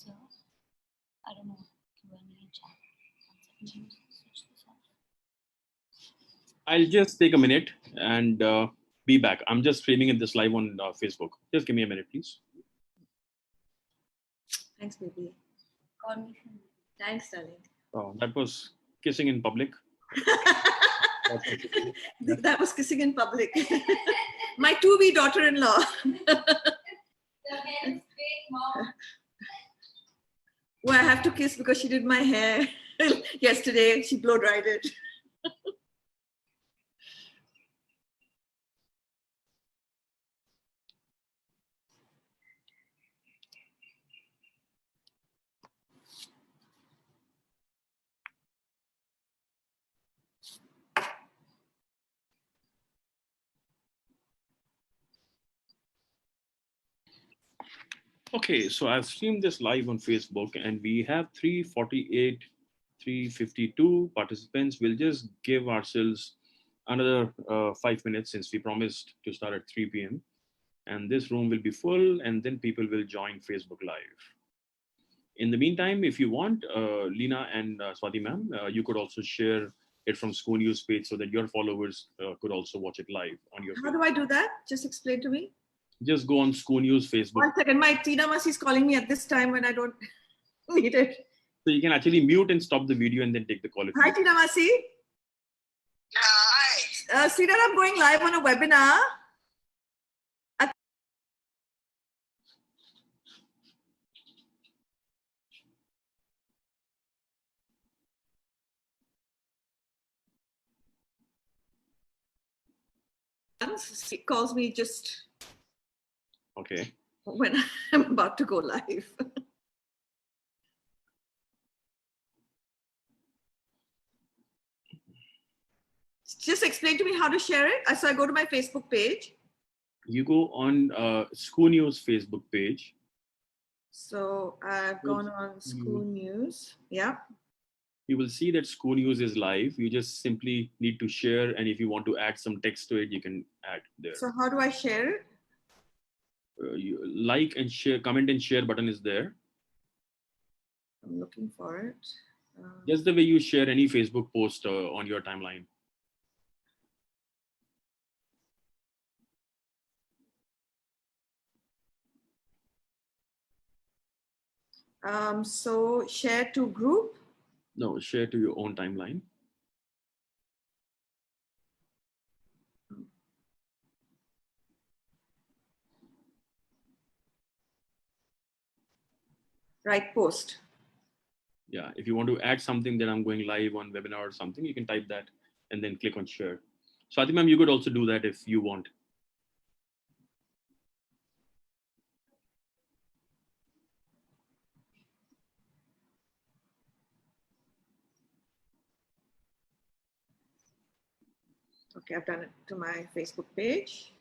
here. I don't know. Q&A in chat. One second, switch this off. I'll just take a minute and be back. I'm just streaming in this live on Facebook. Just give me a minute, please. Thanks, baby. Call me. Thanks, darling. Oh, that was kissing in public. That was kissing in public. My to-be daughter-in-law. Well, I have to kiss because she did my hair yesterday. She blow-dried it. Okay, so I've streamed this live on Facebook and we have 348, 352 participants. We'll just give ourselves another 5 minutes since we promised to start at 3 p.m. And this room will be full and then people will join Facebook Live. In the meantime, if you want, Lina and Swati ma'am, you could also share it from School News page so that your followers could also watch it live on your How do I do that? Just explain to me. Just go on School News Facebook. 1 second, my Tina Masi is calling me at this time when I don't need it. So you can actually mute and stop the video and then take the call. Hi, Tina Masi. Hi. Sridhar, I'm going live on a webinar. She calls me just Okay. when I'm about to go live. Just explain to me how to share it. So I go to my Facebook page. You go on School News Facebook page. So I've gone on School News. Yeah. You will see that School News is live. You just simply need to share. And if you want to add some text to it, you can add there. So how do I share it? You like and share, comment and share button is there. I'm looking for it. Just the way you share any Facebook post on your timeline. So share to group. No, share to your own timeline. Right, post. Yeah, if you want to add something that I'm going live on webinar or something, you can type that and then click on share. Swati ma'am, you could also do that if you want. Okay, I've done it to my Facebook page.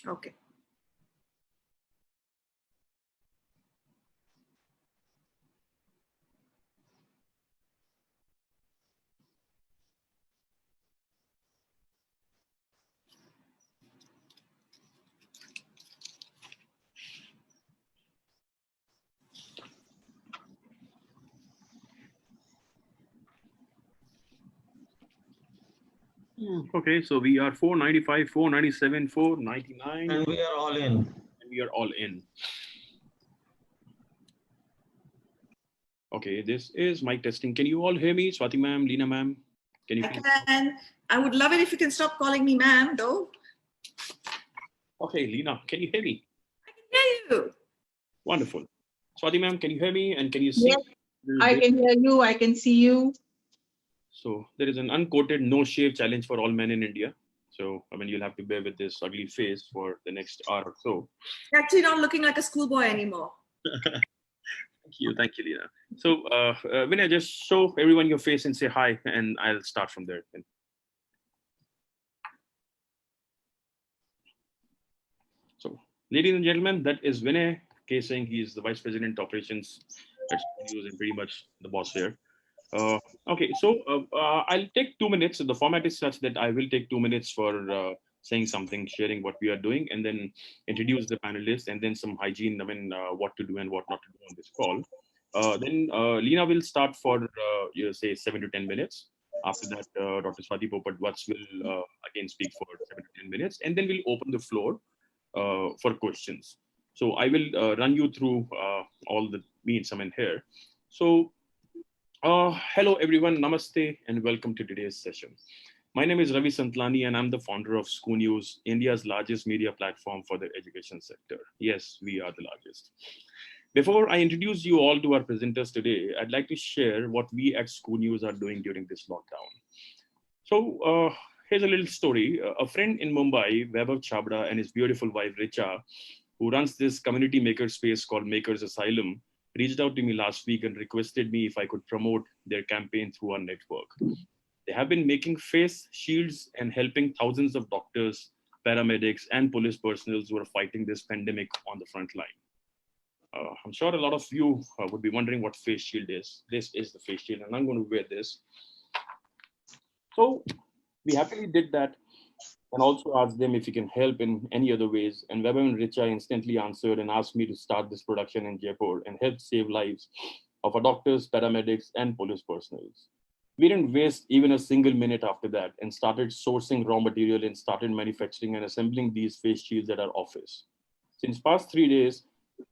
Okay. Okay, so we are 495, 497, 499. And we are all in. And we are all in. Okay, this is mic testing. Can you all hear me? Swati ma'am, Lina ma'am? Can you? I can. I would love it if you can stop calling me ma'am, though. Okay, Lina, can you hear me? I can hear you. Wonderful. Swati ma'am, can you hear me? And can you see? Yes, I can hear you. I can see you. So there is an unquoted no shave challenge for all men in India. So So, I mean, you'll have to bear with this ugly face for the next hour or so. Actually, not looking like a schoolboy anymore. Thank you, Lina. So, Vinay, just show everyone your face and say hi, and I'll start from there. Then. So, ladies and gentlemen, that is Vinay K. Singh. He is the Vice President Operations at News and pretty much the boss here. Okay, so I'll take 2 minutes. The format is such that I will take 2 minutes for saying something, sharing what we are doing, and then introduce the panelists, and then some hygiene, I mean, what to do and what not to do on this call. Then Lina will start for, say, 7 to 10 minutes. After that, Dr. Swati Popat-Vats will again speak for 7 to 10 minutes, and then we'll open the floor for questions. So I will run you through all the means, I mean, here. So hello everyone, namaste and welcome to today's session. My name is Ravi Santlani and I'm the founder of SCOO News, India's largest media platform for the education sector. Yes, we are the largest. Before I introduce you all to our presenters today, I'd like to share what we at SCOO News are doing during this lockdown. So here's a little story. A friend in Mumbai, Vaibhav Chabra, and his beautiful wife Richa, who runs this community maker space called Makers Asylum, reached out to me last week and requested me if I could promote their campaign through our network. They have been making face shields and helping thousands of doctors, paramedics, and police personnel who are fighting this pandemic on the front line. I'm sure a lot of you would be wondering what face shield is. This is the face shield, and I'm going to wear this. So we happily did that and also asked them if we can help in any other ways. And Vaibhav and Richa instantly answered and asked me to start this production in Jaipur and help save lives of our doctors, paramedics, and police personnel. We didn't waste even a single minute after that and started sourcing raw material and started manufacturing and assembling these face shields at our office. Since past 3 days,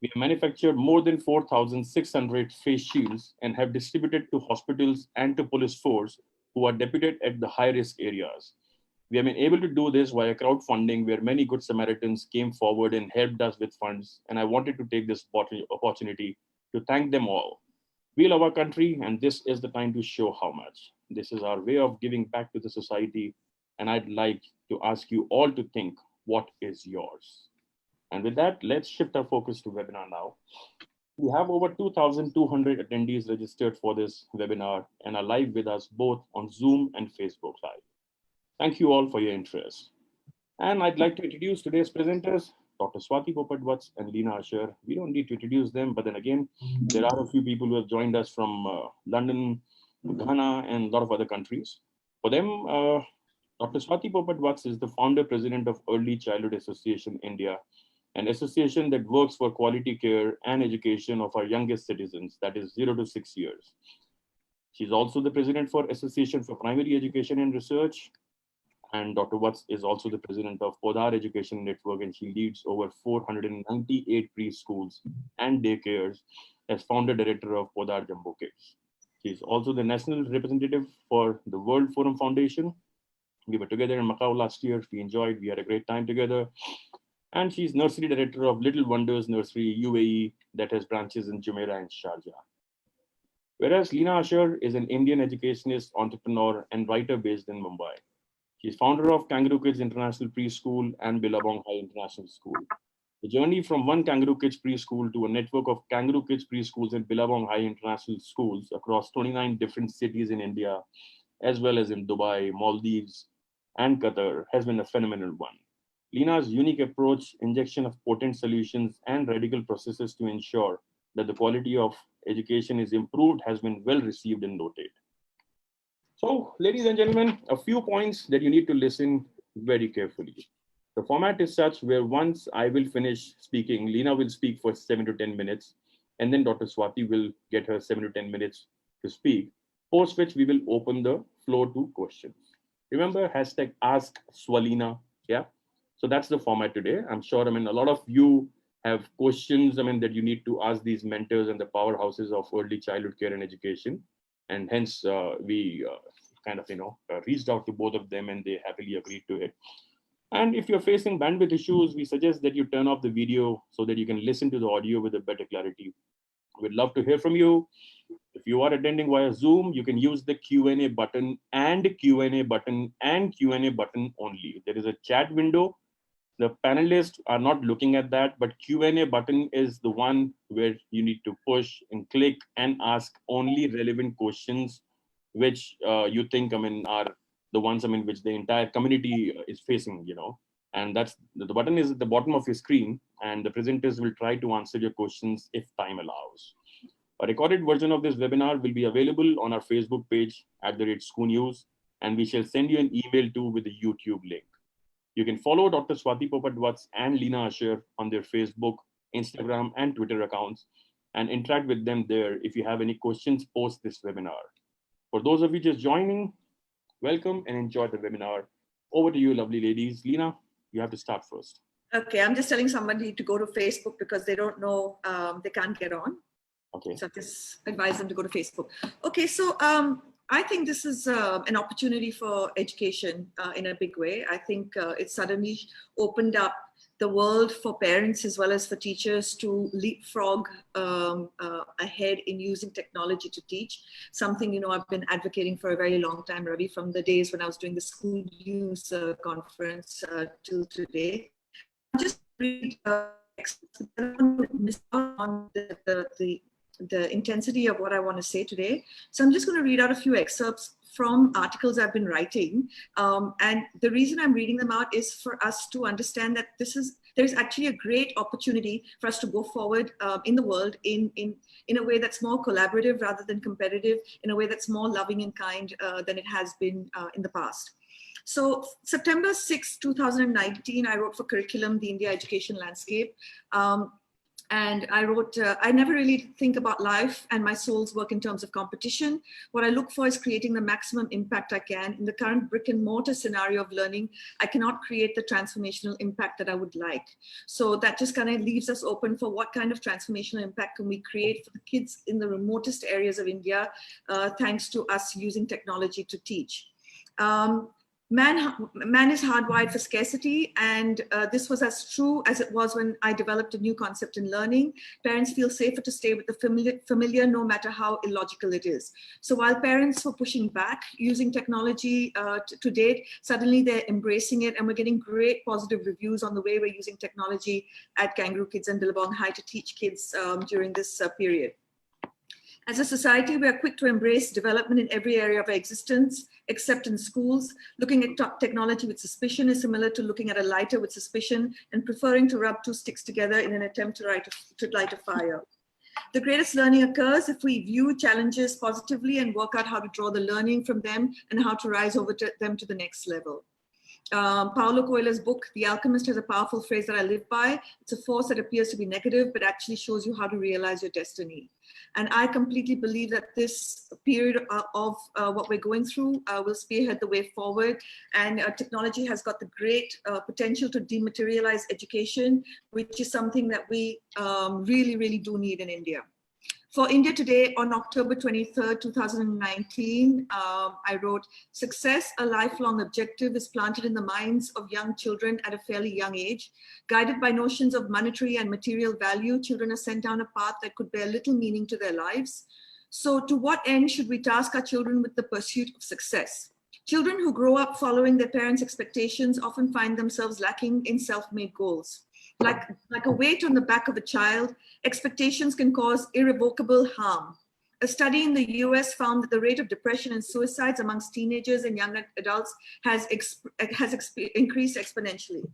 we have manufactured more than 4,600 face shields and have distributed to hospitals and to police force who are deputed at the high-risk areas. We have been able to do this via crowdfunding, where many good Samaritans came forward and helped us with funds. And I wanted to take this opportunity to thank them all. We love our country, and this is the time to show how much. This is our way of giving back to the society. And I'd like to ask you all to think, what is yours? And with that, let's shift our focus to webinar now. We have over 2,200 attendees registered for this webinar and are live with us both on Zoom and Facebook Live. Thank you all for your interest. And I'd like to introduce today's presenters, Dr. Swati Popat-Vats and Lina Asher. We don't need to introduce them, but then again, there are a few people who have joined us from London, Ghana, and a lot of other countries. For them, Dr. Swati Popat-Vats is the founder president of Early Childhood Association India, an association that works for quality care and education of our youngest citizens, that is 0 to 6 years. She's also the president for Association for Primary Education and Research. And Dr. Vats is also the president of Podar Education Network, and she leads over 498 preschools and daycares as founder director of Podar Jumbo Kids. She's also the national representative for the World Forum Foundation. We were together in Macau last year. We had a great time together. And she's nursery director of Little Wonders Nursery UAE that has branches in Jumeirah and Sharjah. Whereas Lina Asher is an Indian educationist, entrepreneur, and writer based in Mumbai. She's founder of Kangaroo Kids International Preschool and Billabong High International School. The journey from one Kangaroo Kids Preschool to a network of Kangaroo Kids Preschools and Billabong High International Schools across 29 different cities in India, as well as in Dubai, Maldives, and Qatar has been a phenomenal one. Lina's unique approach, injection of potent solutions, and radical processes to ensure that the quality of education is improved has been well received and noted. So, ladies and gentlemen, a few points that you need to listen very carefully. The format is such where once I will finish speaking, Lina will speak for 7 to 10 minutes, and then Dr. Swati will get her 7 to 10 minutes to speak, post which we will open the floor to questions. Remember, hashtag Ask Swalina, yeah? So that's the format today. I'm sure, a lot of you have questions, that you need to ask these mentors and the powerhouses of early childhood care and education. And hence, we reached out to both of them and they happily agreed to it. And if you're facing bandwidth issues, we suggest that you turn off the video so that you can listen to the audio with a better clarity. We'd love to hear from you. If you are attending via Zoom, you can use the Q&A button and Q&A button and Q&A button only. There is a chat window. The panelists are not looking at that, but Q&A button is the one where you need to push and click and ask only relevant questions, which you think, are the ones, which the entire community is facing, and that's the button is at the bottom of your screen, and the presenters will try to answer your questions if time allows. A recorded version of this webinar will be available on our Facebook page @SCOONews, and we shall send you an email too with the YouTube link. You can follow Dr. Swati Popat-Vats and Leena Asher on their Facebook, Instagram, and Twitter accounts and interact with them there if you have any questions post this webinar. For those of you just joining, welcome and enjoy the webinar. Over to you, lovely ladies. Leena, you have to start first. Okay, I'm just telling somebody to go to Facebook because they don't know, they can't get on. Okay. So I just advise them to go to Facebook. Okay, so I think this is an opportunity for education in a big way. I think it suddenly opened up the world for parents as well as for teachers to leapfrog ahead in using technology to teach. Something, I've been advocating for a very long time, Ravi, from the days when I was doing the school news conference till today. Just read on the intensity of what I want to say today. So I'm just going to read out a few excerpts from articles I've been writing. And the reason I'm reading them out is for us to understand that there's actually a great opportunity for us to go forward in the world in a way that's more collaborative rather than competitive, in a way that's more loving and kind than it has been in the past. So September 6, 2019, I wrote for Curriculum, the India Education Landscape. And I wrote, I never really think about life and my soul's work in terms of competition. What I look for is creating the maximum impact I can. In the current brick and mortar scenario of learning, I cannot create the transformational impact that I would like. So that just kind of leaves us open for what kind of transformational impact can we create for the kids in the remotest areas of India, thanks to us using technology to teach. Man is hardwired for scarcity, and this was as true as it was when I developed a new concept in learning. Parents feel safer to stay with the familiar no matter how illogical it is. So while parents were pushing back using technology to date, suddenly they're embracing it, and we're getting great positive reviews on the way we're using technology at Kangaroo Kids and Billabong High to teach kids during this period. As a society, we are quick to embrace development in every area of our existence, except in schools. Looking at technology with suspicion is similar to looking at a lighter with suspicion and preferring to rub two sticks together in an attempt to light a fire. The greatest learning occurs if we view challenges positively and work out how to draw the learning from them and how to rise over them to the next level. Paulo Coelho's book, The Alchemist, has a powerful phrase that I live by. It's a force that appears to be negative, but actually shows you how to realize your destiny. And I completely believe that this period of what we're going through will spearhead the way forward. And technology has got the great potential to dematerialize education, which is something that we really, really do need in India. For India Today on October 23rd, 2019, I wrote, "Success, a lifelong objective, is planted in the minds of young children at a fairly young age. Guided by notions of monetary and material value, children are sent down a path that could bear little meaning to their lives. So to what end should we task our children with the pursuit of success? Children who grow up following their parents' expectations often find themselves lacking in self-made goals. Like a weight on the back of a child, expectations can cause irrevocable harm. A study in the US found that the rate of depression and suicides amongst teenagers and young adults has increased exponentially.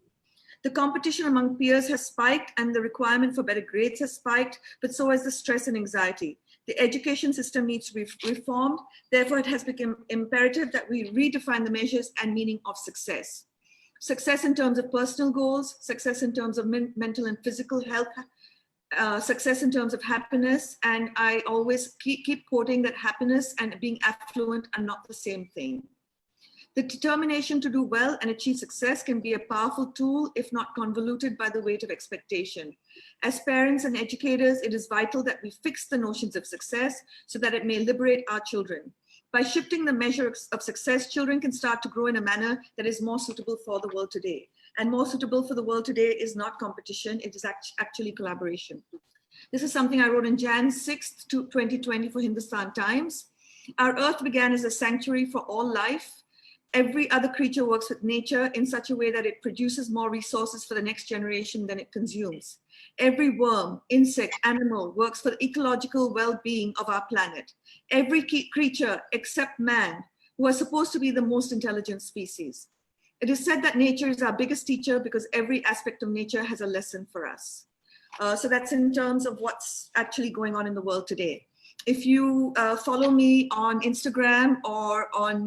The competition among peers has spiked and the requirement for better grades has spiked, but so has the stress and anxiety. The education system needs to be reformed. Therefore, it has become imperative that we redefine the measures and meaning of success. Success in terms of personal goals, success in terms of mental and physical health, success in terms of happiness. And I always keep quoting that happiness and being affluent are not the same thing. The determination to do well and achieve success can be a powerful tool if not convoluted by the weight of expectation. As parents and educators, it is vital that we fix the notions of success so that it may liberate our children. By shifting the measure of success, children can start to grow in a manner that is more suitable for the world today. And more suitable for the world today is not competition, it is actually collaboration. This is something I wrote on Jan 6th, 2020 for Hindustan Times. Our earth began as a sanctuary for all life. Every other creature works with nature in such a way that it produces more resources for the next generation than it consumes. Every worm, insect, animal works for the ecological well-being of our planet. Every creature except man, who are supposed to be the most intelligent species. It is said that nature is our biggest teacher because every aspect of nature has a lesson for us. So that's in terms of what's actually going on in the world today. If you follow me on Instagram or on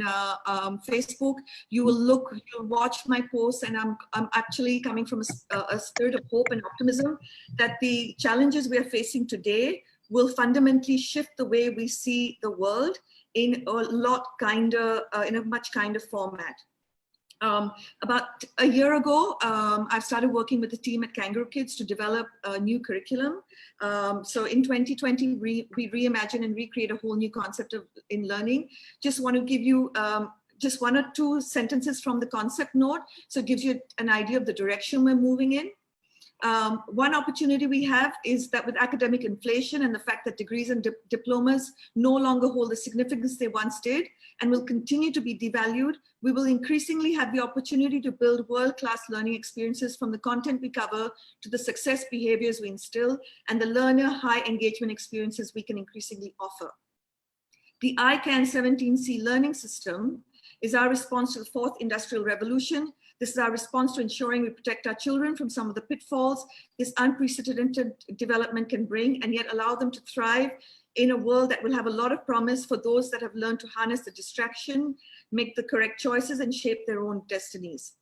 Facebook, you'll watch my posts, and I'm actually coming from a spirit of hope and optimism that the challenges we are facing today will fundamentally shift the way we see the world in a much kinder format. About a year ago, I've started working with the team at Kangaroo Kids to develop a new curriculum. So in 2020, we reimagine and recreate a whole new concept in learning. Just want to give you just one or two sentences from the concept note, so it gives you an idea of the direction we're moving in. One opportunity we have is that with academic inflation and the fact that degrees and diplomas no longer hold the significance they once did and will continue to be devalued, we will increasingly have the opportunity to build world-class learning experiences from the content we cover to the success behaviors we instill and the learner high engagement experiences we can increasingly offer. The ICANN 17C learning system is our response to the fourth industrial revolution. This is our response to ensuring we protect our children from some of the pitfalls this unprecedented development can bring, and yet allow them to thrive in a world that will have a lot of promise for those that have learned to harness the distraction, make the correct choices, and shape their own destinies.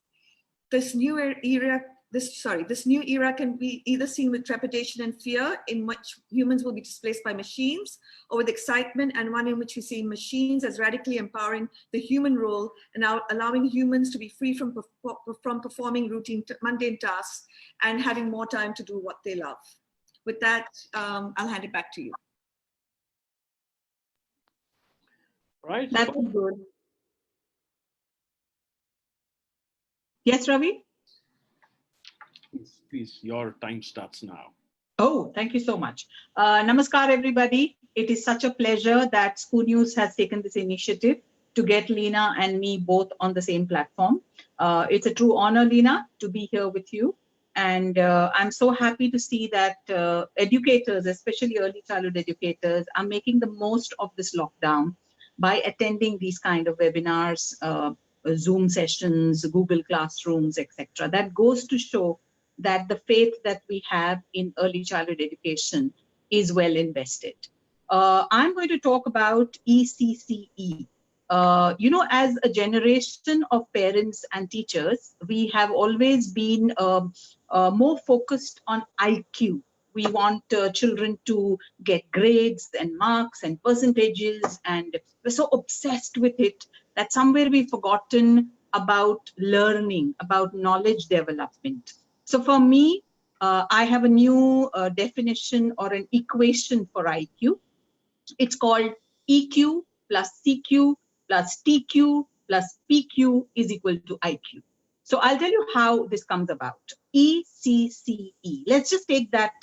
This new era can be either seen with trepidation and fear, in which humans will be displaced by machines, or with excitement, and one in which we see machines as radically empowering the human role and allowing humans to be free from performing routine, mundane tasks and having more time to do what they love. With that, I'll hand it back to you. Right. That was good. Yes, Ravi? Please, your time starts now. Oh, thank you so much. Namaskar, everybody. It is such a pleasure that School News has taken this initiative to get Leena and me both on the same platform. It's a true honor, Leena, to be here with you. And I'm so happy to see that educators, especially early childhood educators, are making the most of this lockdown by attending these kind of webinars, Zoom sessions, Google Classrooms, etc. That goes to show that the faith that we have in early childhood education is well invested. I'm going to talk about ECCE. As a generation of parents and teachers, we have always been more focused on IQ. We want children to get grades and marks and percentages, and we're so obsessed with it that somewhere we've forgotten about learning, about knowledge development. So for me, I have a new definition or an equation for IQ. It's called EQ plus CQ plus TQ plus PQ is equal to IQ. So I'll tell you how this comes about. ECCE. Let's just take that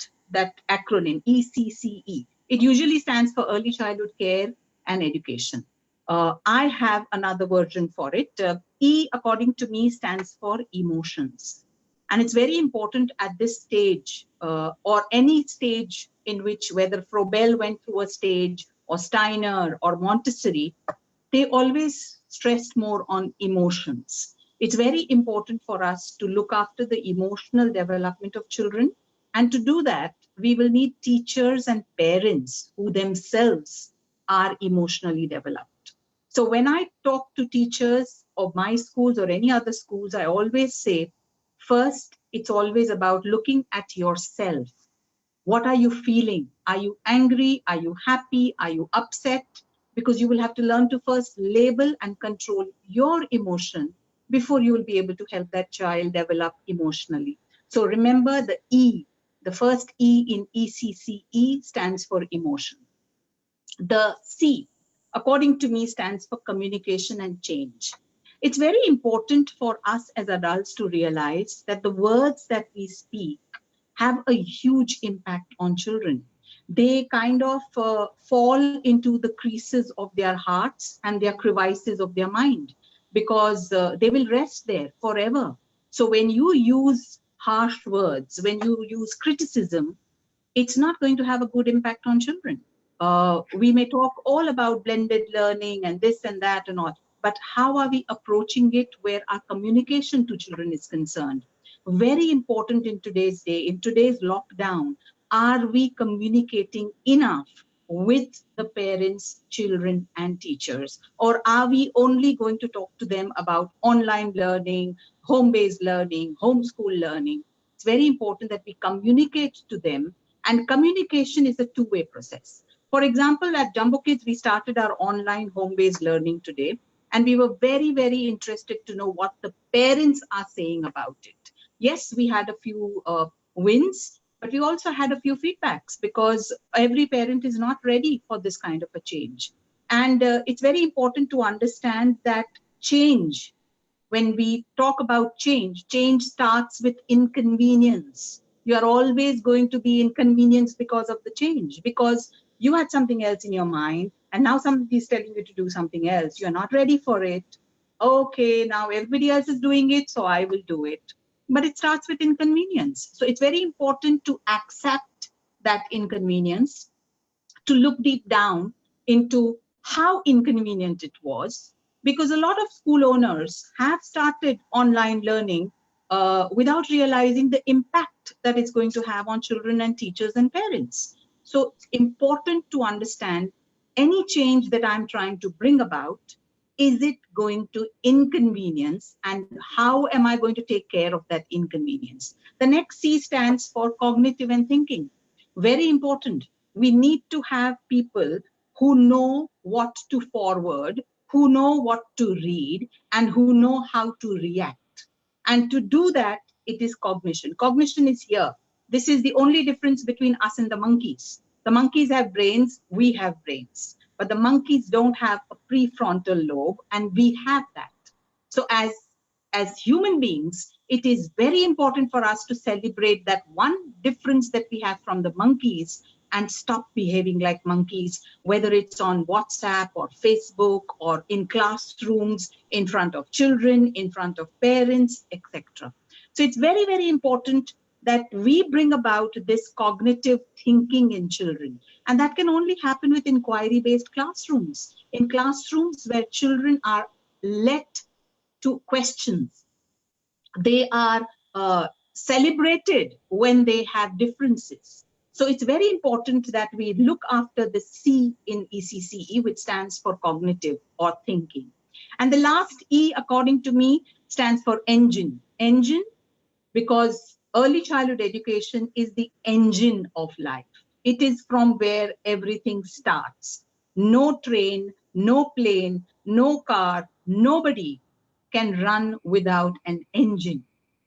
acronym, ECCE. It usually stands for Early Childhood Care and Education. I have another version for it. E, according to me, stands for emotions. And it's very important at this stage, or any stage in which, whether Froebel went through a stage, or Steiner, or Montessori, they always stressed more on emotions. It's very important for us to look after the emotional development of children. And to do that, we will need teachers and parents who themselves are emotionally developed. So when I talk to teachers of my schools or any other schools, I always say, first, it's always about looking at yourself. What are you feeling? Are you angry? Are you happy? Are you upset? Because you will have to learn to first label and control your emotion before you will be able to help that child develop emotionally. So remember the E, the first E in ECCE stands for emotion. The C, according to me, stands for communication and change. It's very important for us as adults to realize that the words that we speak have a huge impact on children. They kind of fall into the creases of their hearts and their crevices of their mind, because they will rest there forever. So when you use harsh words, when you use criticism, it's not going to have a good impact on children. We may talk all about blended learning and this and that and all, but how are we approaching it where our communication to children is concerned? Very important in today's day, in today's lockdown, are we communicating enough with the parents, children, and teachers? Or are we only going to talk to them about online learning, home-based learning, homeschool learning? It's very important that we communicate to them, and communication is a two-way process. For example, at Jumbo Kids, we started our online home-based learning today, and we were very, very interested to know what the parents are saying about it. Yes, we had a few wins, but we also had a few feedbacks, because every parent is not ready for this kind of a change. And it's very important to understand that change, when we talk about change, change starts with inconvenience. You are always going to be inconvenienced because of the change, because you had something else in your mind, and now somebody is telling you to do something else. You're not ready for it. Okay, now everybody else is doing it, so I will do it. But it starts with inconvenience. So it's very important to accept that inconvenience, to look deep down into how inconvenient it was, because a lot of school owners have started online learning without realizing the impact that it's going to have on children and teachers and parents. So it's important to understand any change that I'm trying to bring about, is it going to inconvenience, and how am I going to take care of that inconvenience? The next C stands for cognitive and thinking. Very important. We need to have people who know what to forward, who know what to read, and who know how to react. And to do that, it is cognition. Cognition is here. This is the only difference between us and the monkeys. The monkeys have brains, we have brains. But the monkeys don't have a prefrontal lobe, and we have that. So as human beings, it is very important for us to celebrate that one difference that we have from the monkeys, and stop behaving like monkeys, whether it's on WhatsApp or Facebook or in classrooms, in front of children, in front of parents, etc. So it's very, very important that we bring about this cognitive thinking in children. And that can only happen with inquiry-based classrooms, in classrooms where children are let to questions. They are celebrated when they have differences. So it's very important that we look after the C in ECCE, which stands for cognitive or thinking. And the last E, according to me, stands for engine. Engine, because early childhood education is the engine of life. It is from where everything starts. No train, no plane, no car, nobody can run without an engine.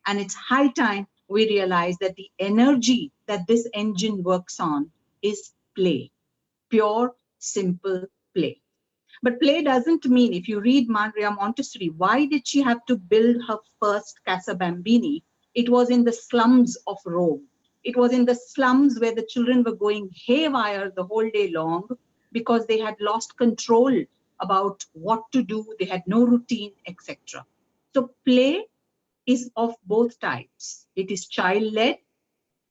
And it's high time we realize that the energy that this engine works on is play. Pure, simple play. But play doesn't mean, if you read Maria Montessori, why did she have to build her first Casa Bambini? It was in the slums of Rome. It was in the slums where the children were going haywire the whole day long because they had lost control about what to do. They had no routine, etc. So play is of both types. It is child-led,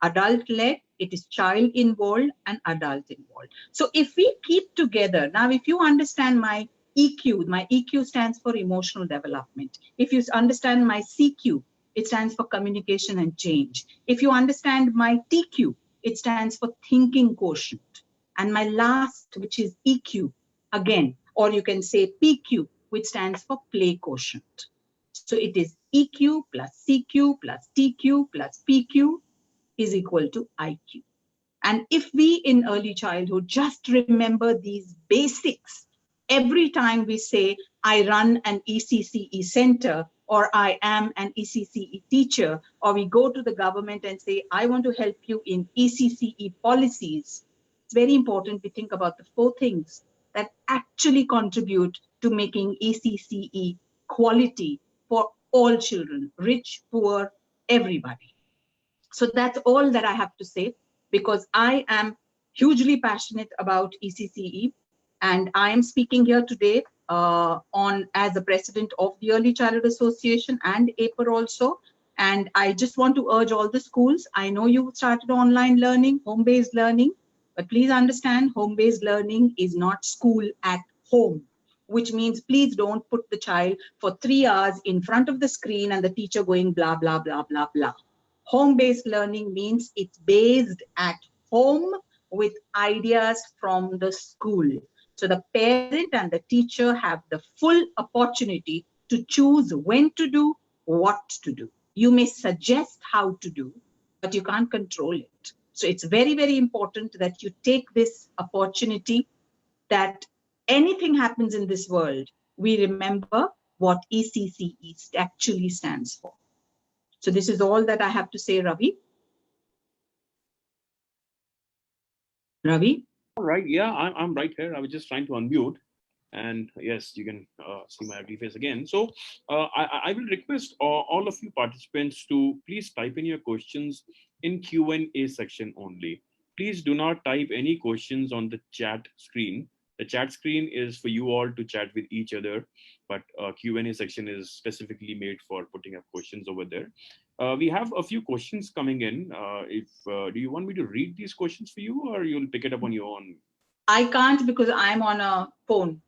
adult-led, it is child involved and adult involved. So if we keep together, now if you understand my EQ stands for emotional development. If you understand my CQ, it stands for communication and change. If you understand my TQ, it stands for thinking quotient. And my last, which is EQ, again, or you can say PQ, which stands for play quotient. So it is EQ plus CQ plus TQ plus PQ is equal to IQ. And if we in early childhood just remember these basics, every time we say, I run an ECCE center, or I am an ECCE teacher, or we go to the government and say, I want to help you in ECCE policies, it's very important we think about the 4 things that actually contribute to making ECCE quality for all children, rich, poor, everybody. So that's all that I have to say, because I am hugely passionate about ECCE, and I am speaking here today on as the president of the Early Childhood Association and APER also. And I just want to urge all the schools. I know you started online learning, home-based learning, but please understand, home-based learning is not school at home, which means please don't put the child for 3 hours in front of the screen and the teacher going blah, blah, blah, blah, blah. Home-based learning means it's based at home with ideas from the school. So the parent and the teacher have the full opportunity to choose when to do, what to do. You may suggest how to do, but you can't control it. So it's very, very important that you take this opportunity, that anything happens in this world, we remember what ECCE actually stands for. So this is all that I have to say, Ravi. Ravi? All right. Yeah, I'm right here. I was just trying to unmute. And yes, you can see my ugly face again. So I will request all of you participants to please type in your questions in Q&A section only. Please do not type any questions on the chat screen. The chat screen is for you all to chat with each other, but Q&A section is specifically made for putting up questions over there. We have a few questions coming in. Do you want me to read these questions for you, or you'll pick it up on your own? I can't, because I'm on a phone.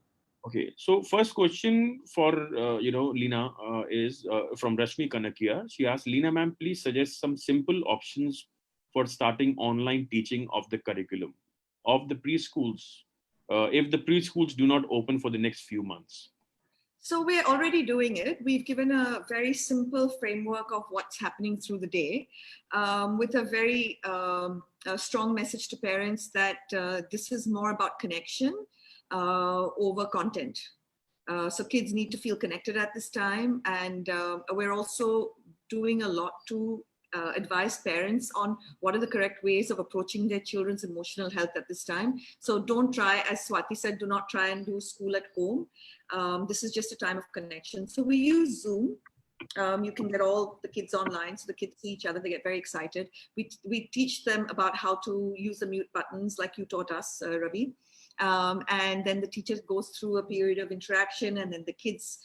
Okay, so first question for Leena is from Rashmi Kanakia. She asked, Leena ma'am, please suggest some simple options for starting online teaching of the curriculum of the preschools if the preschools do not open for the next few months. So we're already doing it. We've given a very simple framework of what's happening through the day, with a very strong message to parents that this is more about connection over content. So kids need to feel connected at this time. And we're also doing a lot to advise parents on what are the correct ways of approaching their children's emotional health at this time. So don't try, as Swati said, do not try and do school at home. This is just a time of connection. So we use Zoom. You can get all the kids online, so the kids see each other, they get very excited. We teach them about how to use the mute buttons like you taught us, Ravi. And then the teacher goes through a period of interaction, and then the kids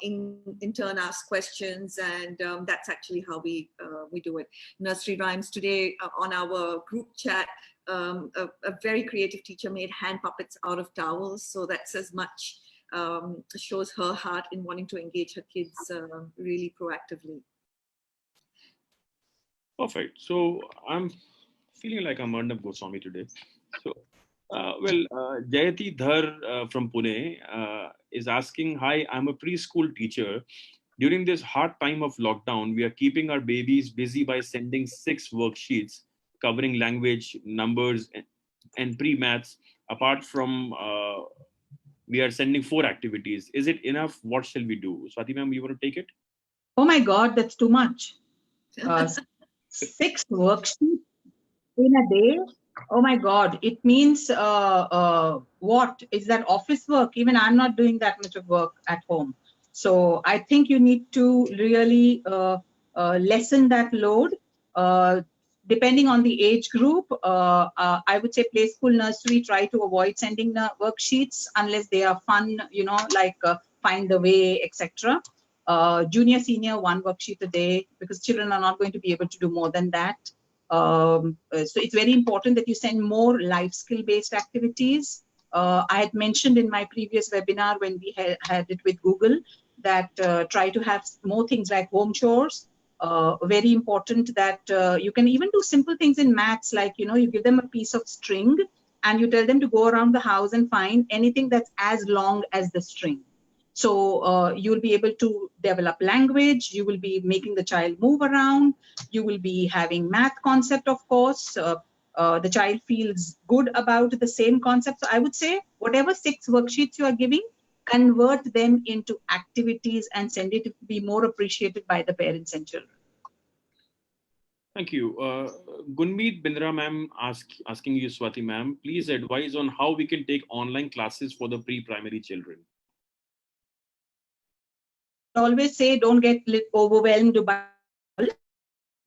in turn ask questions, and that's actually how we do it. Nursery rhymes today on our group chat, a very creative teacher made hand puppets out of towels, so that's as much shows her heart in wanting to engage her kids really proactively. Perfect. So I'm feeling like I'm Arnab Goswami today. So Jayati Dhar from Pune is asking, hi, I'm a preschool teacher. During this hard time of lockdown, we are keeping our babies busy by sending 6 worksheets covering language, numbers, and pre-maths. Apart from, we are sending 4 activities. Is it enough? What shall we do? Swati ma'am, you want to take it? Oh my God, that's too much. 6 worksheets in a day. Oh my God, it means what? Is that office work? Even I'm not doing that much of work at home. So I think you need to really lessen that load. Depending on the age group, I would say play school, nursery, try to avoid sending the worksheets unless they are fun, like Find the Way, etc. Junior, senior, 1 worksheet a day, because children are not going to be able to do more than that. So it's very important that you send more life skill based activities. I had mentioned in my previous webinar when we had it with Google that try to have more things like home chores. Very important that you can even do simple things in maths, like you give them a piece of string and you tell them to go around the house and find anything that's as long as the string. So you'll be able to develop language, you will be making the child move around, you will be having math concept, of course. The child feels good about the same concept. So I would say whatever 6 worksheets you are giving, convert them into activities and send it to be more appreciated by the parents and children. Thank you. Gunmeet Bindra ma'am asking you, Swati ma'am, please advise on how we can take online classes for the pre-primary children. Always say don't get overwhelmed by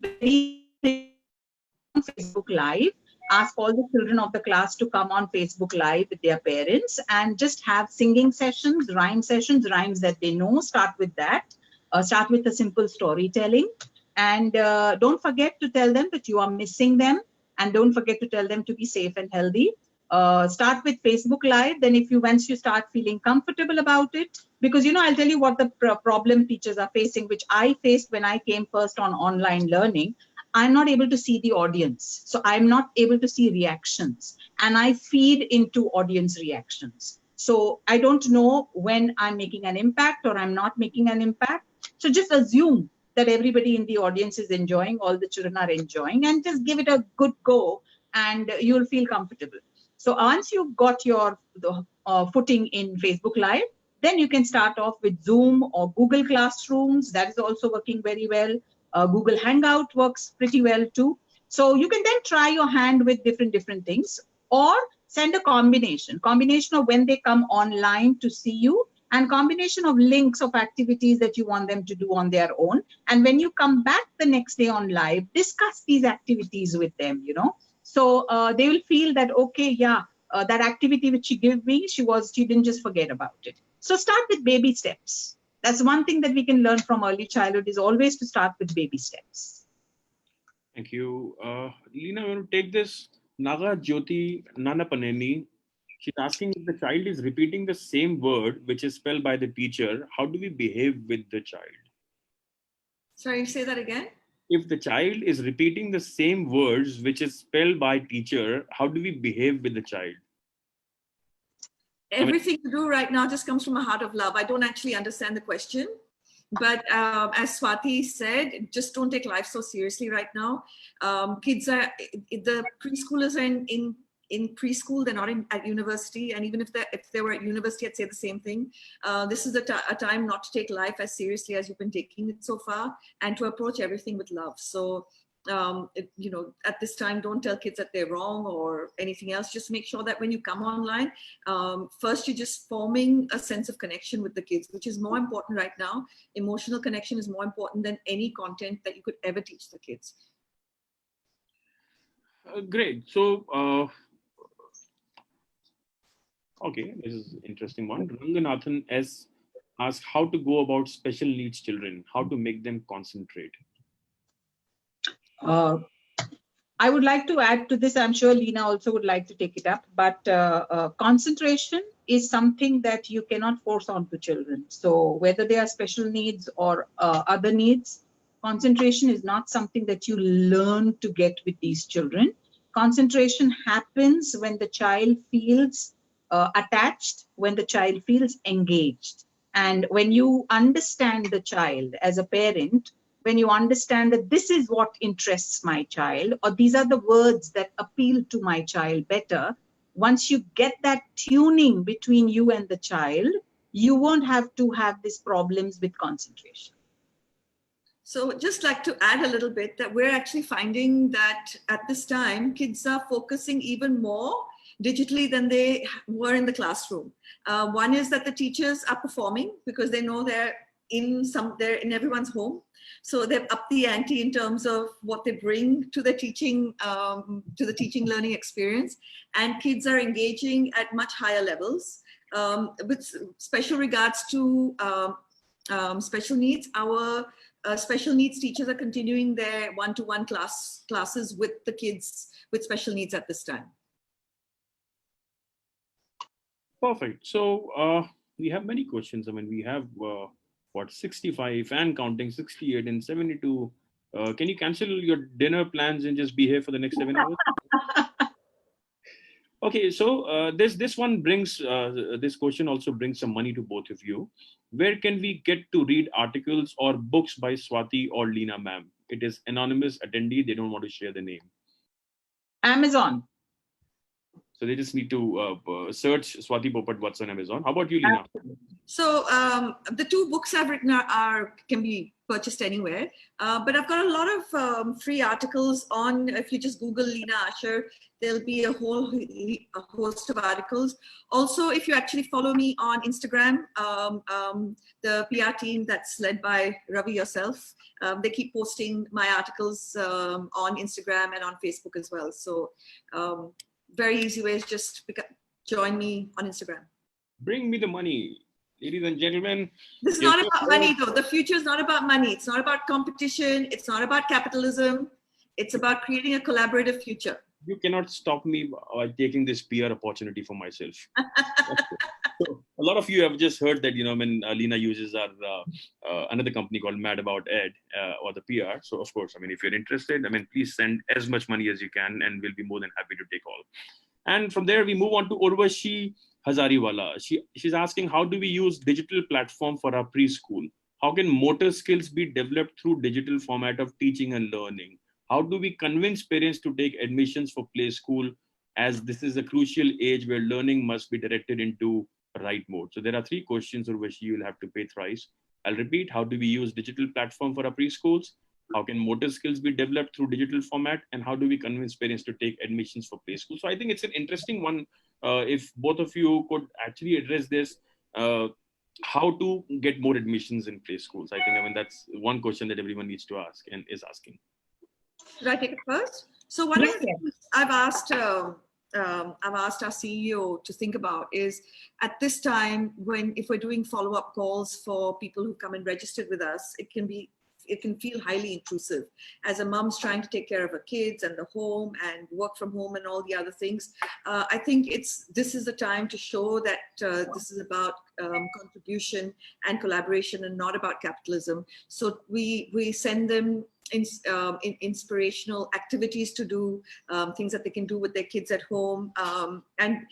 very Facebook Live. Ask all the children of the class to come on Facebook Live with their parents and just have singing sessions, rhymes that they know. Start with that. Start with a simple storytelling. And don't forget to tell them that you are missing them. And don't forget to tell them to be safe and healthy. Start with Facebook Live. Then once you start feeling comfortable about it, because, I'll tell you what the problem teachers are facing, which I faced when I came first on online learning. I'm not able to see the audience. So I'm not able to see reactions. And I feed into audience reactions. So I don't know when I'm making an impact or I'm not making an impact. So just assume that everybody in the audience is enjoying, all the children are enjoying, and just give it a good go and you'll feel comfortable. So once you've got your footing in Facebook Live, then you can start off with Zoom or Google Classrooms. That is also working very well. Google Hangout works pretty well too. So you can then try your hand with different things, or send a combination of when they come online to see you, and combination of links of activities that you want them to do on their own. And when you come back the next day on live, discuss these activities with them, So they will feel that, okay, yeah, that activity which she gave me, she didn't just forget about it. So start with baby steps. That's one thing that we can learn from early childhood, is always to start with baby steps. Thank you. Leena, I'm going to take this. Naga Jyoti Nanapaneni. She's asking if the child is repeating the same word which is spelled by the teacher, how do we behave with the child? Sorry, say that again. If the child is repeating the same words which is spelled by teacher, how do we behave with the child? Everything you do right now just comes from a heart of love. I don't actually understand the question, but as Swati said, just don't take life so seriously right now. The preschoolers are in preschool, they're not at university. And even if they were at university, I'd say the same thing. This is a time not to take life as seriously as you've been taking it so far, and to approach everything with love. So, at this time, don't tell kids that they're wrong or anything else. Just make sure that when you come online, first you're just forming a sense of connection with the kids, which is more important right now. Emotional connection is more important than any content that you could ever teach the kids. Great. So, okay, this is an interesting one. Ranganathan S. asked how to go about special needs children, how to make them concentrate. I would like to add to this. I'm sure Leena also would like to take it up, but concentration is something that you cannot force onto children. So whether they are special needs or other needs, concentration is not something that you learn to get with these children. Concentration happens when the child feels attached, when the child feels engaged. And when you understand the child as a parent, when you understand that this is what interests my child, or these are the words that appeal to my child better, once you get that tuning between you and the child, you won't have to have these problems with concentration. So just like to add a little bit, that we're actually finding that at this time, kids are focusing even more digitally than they were in the classroom. One is that the teachers are performing because they know they're in everyone's home. So they've upped the ante in terms of what they bring to the teaching learning experience. And kids are engaging at much higher levels. With special regards to special needs, our special needs teachers are continuing their one-to-one classes with the kids with special needs at this time. Perfect. So we have many questions. I mean, we have 65 and counting, 68 and 72. Can you cancel your dinner plans and just be here for the next 7 hours? Okay, so this one brings, this question also brings some money to both of you. Where can we get to read articles or books by Swati or Leena ma'am? It is anonymous attendee. They don't want to share the name. Amazon. So they just need to search Swati Popat what's on Amazon. How about you, Leena? So the two books I've written can be purchased anywhere. But I've got a lot of free articles on, if you just Google Leena Asher, there'll be a host of articles. Also, if you actually follow me on Instagram, the PR team that's led by Ravi yourself, they keep posting my articles on Instagram and on Facebook as well. So very easy ways, just join me on Instagram. Bring me the money. Ladies and gentlemen. This is not about money though. The future is not about money. It's not about competition. It's not about capitalism. It's about creating a collaborative future. You cannot stop me by taking this PR opportunity for myself. So a lot of you have just heard that, Leena uses our another company called Mad About Ed or the PR. So of course, if you're interested, please send as much money as you can and we'll be more than happy to take all. And from there, we move on to Urvashi Hazariwala. She's asking, how do we use digital platform for our preschool? How can motor skills be developed through digital format of teaching and learning? How do we convince parents to take admissions for play school, as this is a crucial age where learning must be directed into right mode? So there are 3 questions, Urvashi, you'll have to pay thrice. I'll repeat, how do we use digital platform for our preschools? How can motor skills be developed through digital format? And how do we convince parents to take admissions for play school? So I think it's an interesting one. If both of you could actually address this, how to get more admissions in play schools? I think, that's one question that everyone needs to ask and is asking. Should I take it first? So one of the things I've asked our CEO to think about is, at this time, if we're doing follow-up calls for people who come and registered with us, it can feel highly intrusive. As a mom's trying to take care of her kids and the home and work from home and all the other things, I think this is the time to show that this is about contribution and collaboration and not about capitalism. So we send them inspirational activities to do, things that they can do with their kids at home. And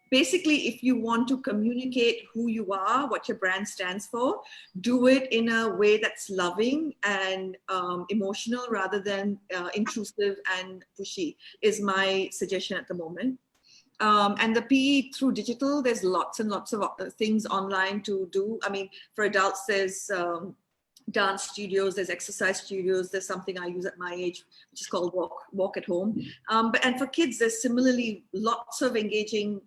basically, if you want to communicate who you are, what your brand stands for, do it in a way that's loving and emotional rather than intrusive and pushy, is my suggestion at the moment. And the PE through digital, there's lots and lots of things online to do. For adults, there's dance studios, there's exercise studios, there's something I use at my age, which is called walk at home. And for kids, there's similarly lots of engaging,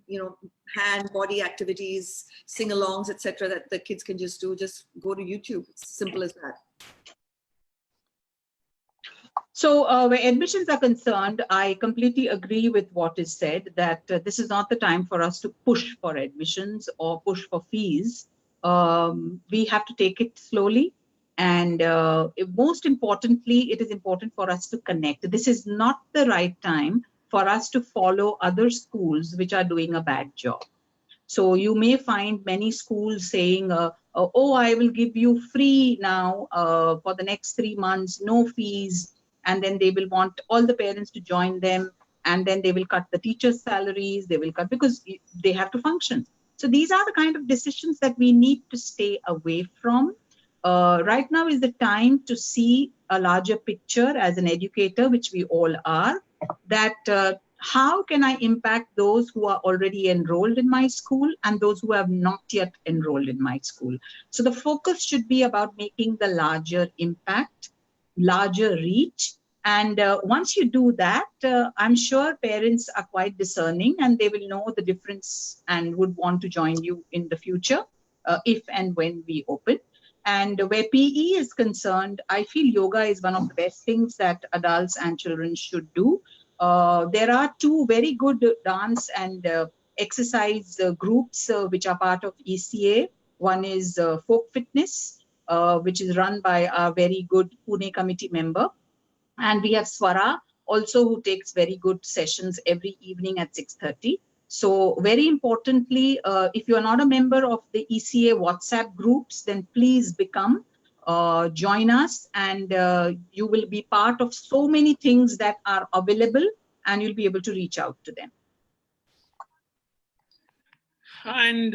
hand, body activities, sing-alongs, etc., that the kids can just do. Just go to YouTube. It's simple as that. So where admissions are concerned, I completely agree with what is said, that this is not the time for us to push for admissions or push for fees. We have to take it slowly. And most importantly, it is important for us to connect. This is not the right time for us to follow other schools which are doing a bad job. So you may find many schools saying, oh, I will give you free now for the next 3 months, no fees. And then they will want all the parents to join them. And then they will cut the teachers' salaries. They will cut because they have to function. So these are the kind of decisions that we need to stay away from. Right now is the time to see a larger picture as an educator, which we all are, that how can I impact those who are already enrolled in my school and those who have not yet enrolled in my school. So the focus should be about making the larger impact, larger reach. And once you do that, I'm sure parents are quite discerning and they will know the difference and would want to join you in the future if and when we open. And where PE is concerned, I feel yoga is one of the best things that adults and children should do. There are 2 very good dance and exercise groups which are part of ECA. One is Folk Fitness, which is run by a very good Pune committee member. And we have Swara also, who takes very good sessions every evening at 6:30. So very importantly, if you are not a member of the ECA WhatsApp groups, then please become, join us, and you will be part of so many things that are available and you'll be able to reach out to them. And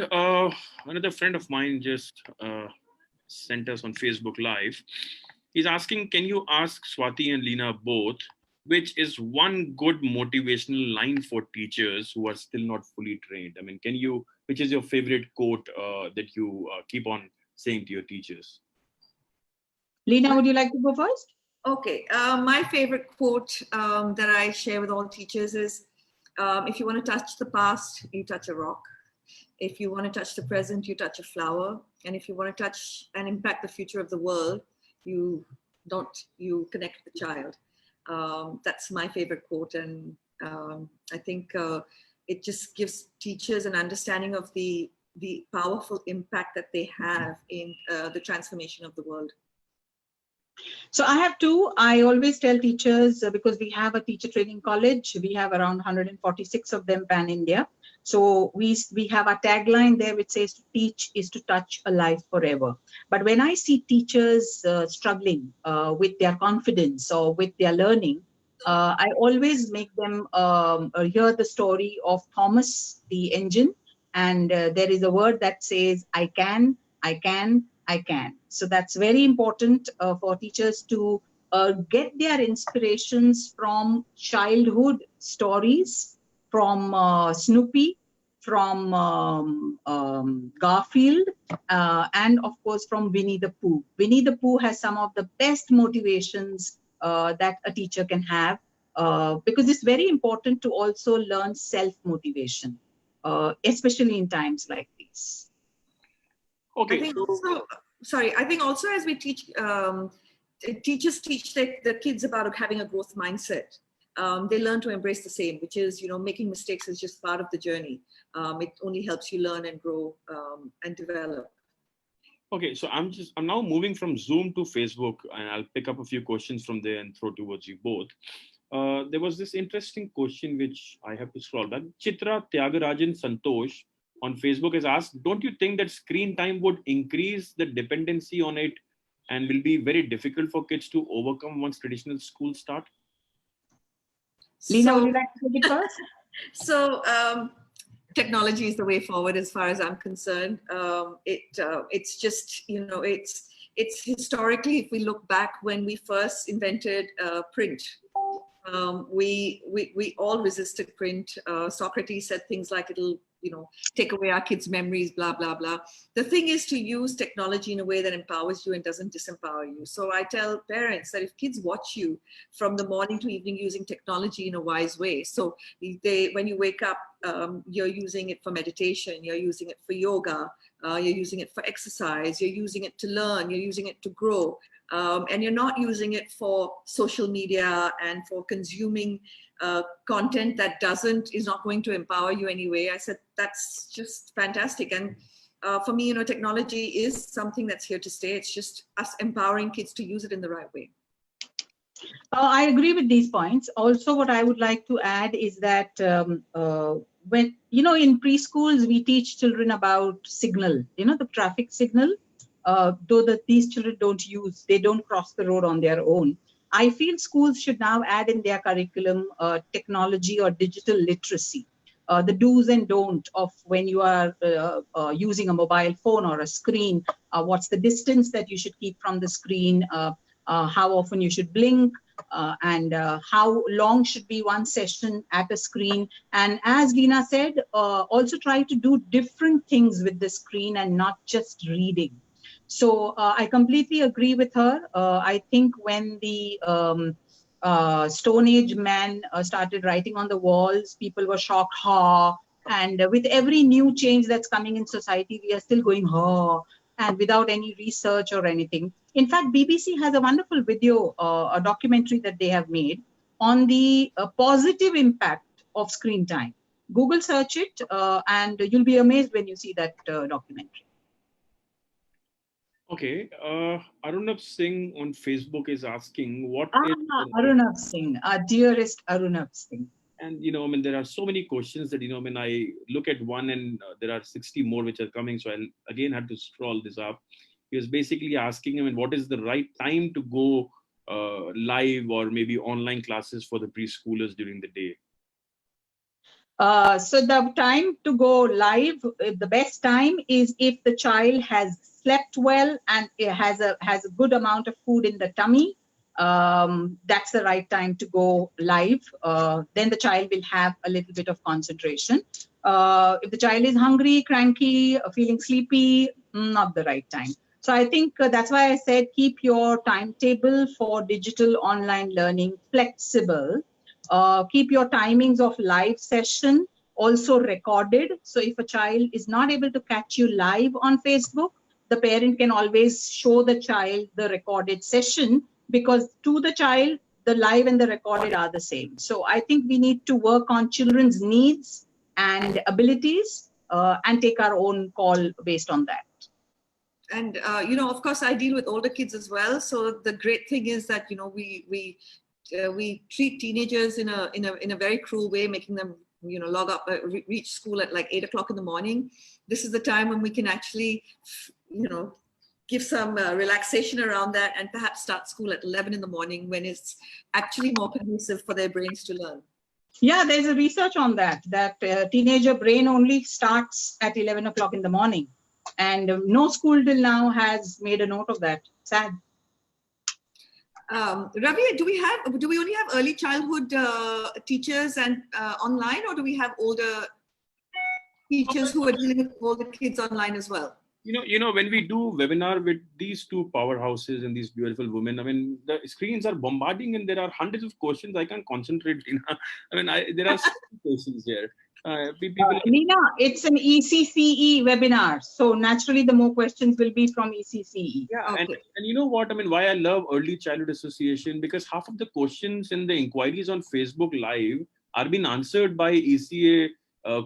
another friend of mine just sent us on Facebook Live. He's asking, can you ask Swati and Leena both, which is one good motivational line for teachers who are still not fully trained? Which is your favorite quote that you keep on saying to your teachers? Lena, would you like to go first? Okay, my favorite quote that I share with all teachers is, if you want to touch the past, you touch a rock. If you want to touch the present, you touch a flower. And if you want to touch and impact the future of the world, you connect the child. That's my favorite quote. And I think it just gives teachers an understanding of the powerful impact that they have in the transformation of the world. So I have two. I always tell teachers, because we have a teacher training college, we have around 146 of them pan-India. So we have a tagline there which says, to teach is to touch a life forever. But when I see teachers struggling with their confidence or with their learning, I always make them hear the story of Thomas the engine. And there is a word that says, I can, I can, I can. So that's very important for teachers to get their inspirations from childhood stories, from Snoopy, from Garfield, and of course from Winnie the Pooh. Winnie the Pooh has some of the best motivations that a teacher can have, because it's very important to also learn self-motivation, especially in times like these. Okay. I think I think also as we teach, teachers teach the kids about having a growth mindset. They learn to embrace the same, which is, making mistakes is just part of the journey. It only helps you learn and grow and develop. Okay, so I'm now moving from Zoom to Facebook, and I'll pick up a few questions from there and throw towards you both. There was this interesting question which I have to scroll back. Chitra Tyagarajan Santosh on Facebook has asked, don't you think that screen time would increase the dependency on it and will be very difficult for kids to overcome once traditional schools start? Lena, would you like to take it first? So technology is the way forward as far as I'm concerned. It's just, it's historically, if we look back when we first invented print, we all resisted print. Socrates said things like it'll, take away our kids' memories, blah, blah, blah. The thing is to use technology in a way that empowers you and doesn't disempower you. So I tell parents that if kids watch you from the morning to evening using technology in a wise way, so when you wake up, you're using it for meditation, you're using it for yoga, you're using it for exercise, you're using it to learn, you're using it to grow, and you're not using it for social media and for consuming content that is not going to empower you anyway. I said, that's just fantastic. And for me, technology is something that's here to stay. It's just us empowering kids to use it in the right way. I agree with these points. Also, what I would like to add is that when, in preschools, we teach children about signal, the traffic signal, though these children they don't cross the road on their own. I feel schools should now add in their curriculum technology or digital literacy, the do's and don'ts of when you are using a mobile phone or a screen, what's the distance that you should keep from the screen, how often you should blink, and how long should be one session at a screen. And as Lena said, also try to do different things with the screen and not just reading. So I completely agree with her. I think when the Stone Age man started writing on the walls, people were shocked, and with every new change that's coming in society, we are still going, and without any research or anything. In fact, BBC has a wonderful video, a documentary that they have made on the positive impact of screen time. Google search it, and you'll be amazed when you see that documentary. Okay, Arunabh Singh on Facebook is asking, what is... Arunabh Singh, our dearest Arunabh Singh. And, there are so many questions that, when I look at one and there are 60 more which are coming. So I'll again have to scroll this up. He was basically asking him, what is the right time to go live or maybe online classes for the preschoolers during the day? So the time to go live, the best time is if the child has slept well and it has a good amount of food in the tummy. That's the right time to go live. Then the child will have a little bit of concentration. If the child is hungry, cranky, feeling sleepy, not the right time. So I think that's why I said keep your timetable for digital online learning flexible. Keep your timings of live session also recorded. So if a child is not able to catch you live on Facebook, the parent can always show the child the recorded session, because to the child, the live and the recorded are the same. So I think we need to work on children's needs and abilities and take our own call based on that. And of course, I deal with older kids as well. So the great thing is that we treat teenagers in a very cruel way, making them log up, reach school at like 8 o'clock in the morning. This is the time when we can actually give some relaxation around that, and perhaps start school at 11 in the morning, when it's actually more conducive for their brains to learn. Yeah, there's a research on that teenager brain only starts at 11 o'clock in the morning. And no school till now has made a note of that. Sad. Ravi, do we only have early childhood teachers and online, or do we have older teachers who are dealing with older kids online as well? When we do webinar with these two powerhouses and these beautiful women, I mean, the screens are bombarding and there are hundreds of questions. I can't concentrate. There are so many questions here. Nina, it's an ECCE webinar. So naturally, the more questions will be from ECCE. Yeah, okay. and you know what? I mean, why I love Early Childhood Association, because half of the questions in the inquiries on Facebook Live are being answered by ECA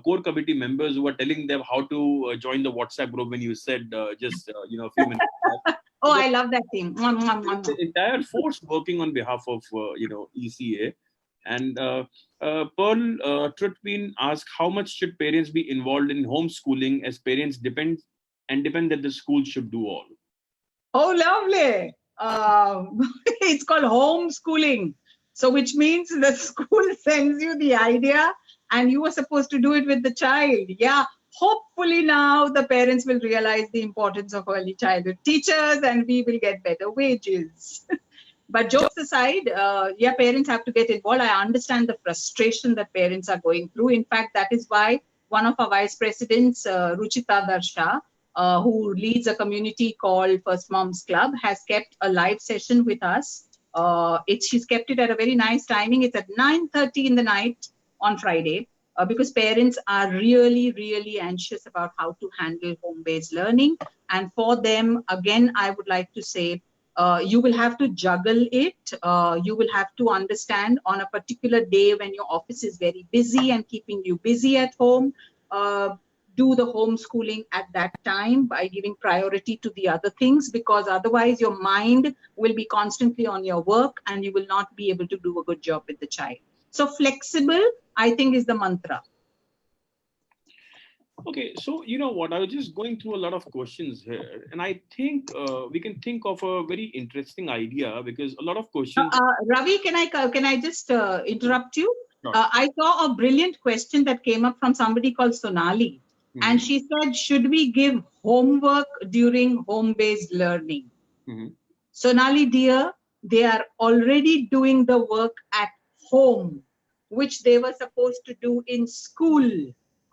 core committee members who are telling them how to join the WhatsApp group when you said just a few minutes back. Oh, I love that team. The entire force working on behalf of ECA. And Pearl Trutbeen asked, how much should parents be involved in homeschooling, as parents depend that the school should do all? Oh, lovely. It's called homeschooling. So which means the school sends you the idea and you are supposed to do it with the child. Yeah. Hopefully now the parents will realize the importance of early childhood teachers and we will get better wages. But jokes aside, parents have to get involved. I understand the frustration that parents are going through. In fact, that is why one of our vice presidents, Ruchita Darsha, who leads a community called First Moms Club, has kept a live session with us. She's kept it at a very nice timing. It's at 9:30 in the night on Friday, because parents are really, really anxious about how to handle home-based learning. And for them, again, I would like to say, you will have to juggle it. You will have to understand on a particular day when your office is very busy and keeping you busy at home, do the homeschooling at that time by giving priority to the other things, because otherwise your mind will be constantly on your work and you will not be able to do a good job with the child. So flexible, I think, is the mantra. Okay, so you know what, I was just going through a lot of questions here, and I think we can think of a very interesting idea, because a lot of questions. Ravi, can I just interrupt you? Sure. I saw a brilliant question that came up from somebody called Sonali, and she said, should we give homework during home-based learning? Sonali dear, they are already doing the work at home, which they were supposed to do in school.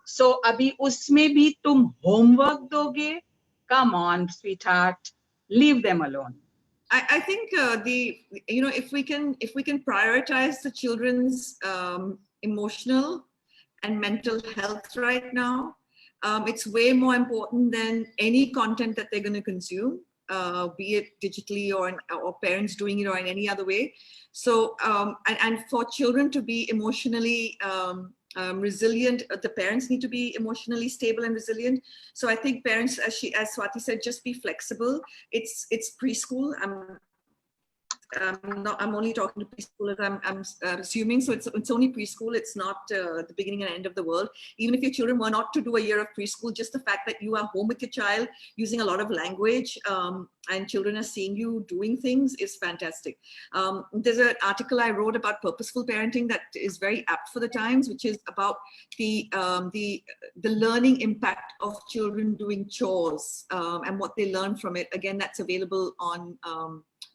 So abhi usme bhi tum homework doge? Come on, sweetheart, leave them alone. I think if we can prioritize the children's emotional and mental health right now, it's way more important than any content that they're going to consume, be it digitally or parents doing it or in any other way. So and for children to be emotionally resilient, the parents need to be emotionally stable and resilient. So I think parents, as Swati said, just be flexible. It's preschool. I'm only talking to preschoolers, I'm assuming. So it's only preschool. It's not the beginning and end of the world. Even if your children were not to do a year of preschool, just the fact that you are home with your child using a lot of language and children are seeing you doing things is fantastic. There's an article I wrote about purposeful parenting that is very apt for the times, which is about the learning impact of children doing chores and what they learn from it. Again, that's available on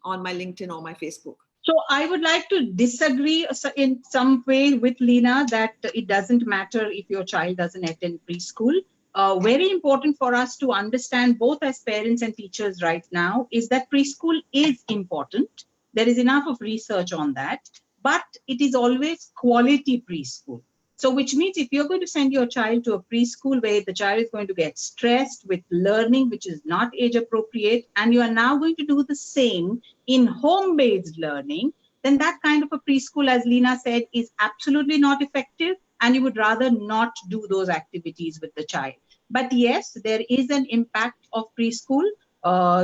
my LinkedIn or my Facebook. So I would like to disagree in some way with Leena that it doesn't matter if your child doesn't attend preschool. very important for us to understand both as parents and teachers right now is that preschool is important. There is enough of research on that, but it is always quality preschool. So which means if you're going to send your child to a preschool where the child is going to get stressed with learning, which is not age appropriate, and you are now going to do the same in home-based learning, then that kind of a preschool, as Leena said, is absolutely not effective, and you would rather not do those activities with the child. But yes, there is an impact of preschool.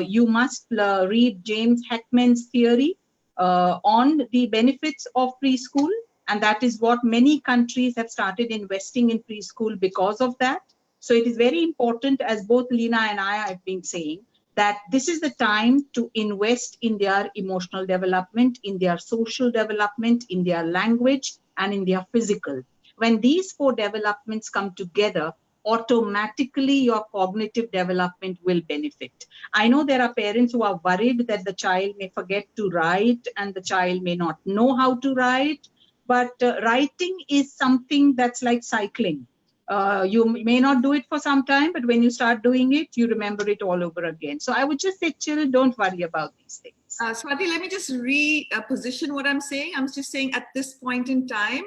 You must read James Heckman's theory on the benefits of preschool, and that is what many countries have started investing in preschool because of that. So it is very important, as both Leena and I have been saying, that this is the time to invest in their emotional development, in their social development, in their language, and in their physical. When these four developments come together, automatically your cognitive development will benefit. I know there are parents who are worried that the child may forget to write and the child may not know how to write, but writing is something that's like cycling. You may not do it for some time, but when you start doing it, you remember it all over again. So I would just say, chill, don't worry about these things. Swati, let me just reposition what I'm saying. I'm just saying at this point in time,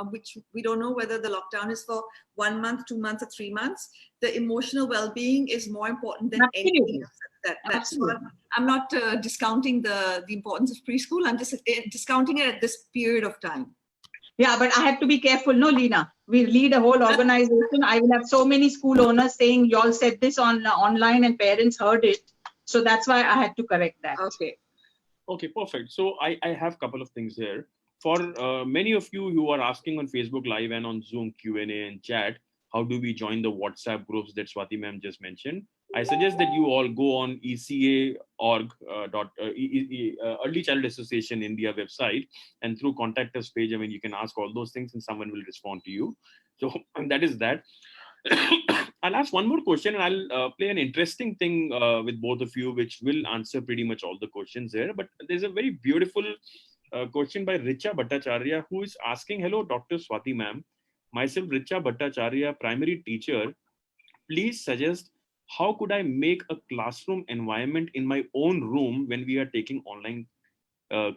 which we don't know whether the lockdown is for 1 month, 2 months, or 3 months, the emotional well-being is more important than anything else. That's what I'm not discounting the importance of preschool. I'm just discounting it at this period of time. Yeah, but I have to be careful. No, Leena, we lead a whole organization. I will have so many school owners saying, y'all said this on online and parents heard it. So that's why I had to correct that. Okay. Okay, perfect. So I have a couple of things here. For many of you who are asking on Facebook Live and on Zoom Q&A and chat, how do we join the WhatsApp groups that Swati ma'am just mentioned? I suggest that you all go on eca.org, Early Childhood Association India website, and through contact us page, I mean, you can ask all those things and someone will respond to you. So that is that. I'll ask one more question and I'll play an interesting thing with both of you, which will answer pretty much all the questions here. But there's a very beautiful question by Richa Bhattacharya, who is asking, hello, Dr. Swati ma'am. Myself, Richa Bhattacharya, primary teacher. Please suggest how could I make a classroom environment in my own room when we are taking online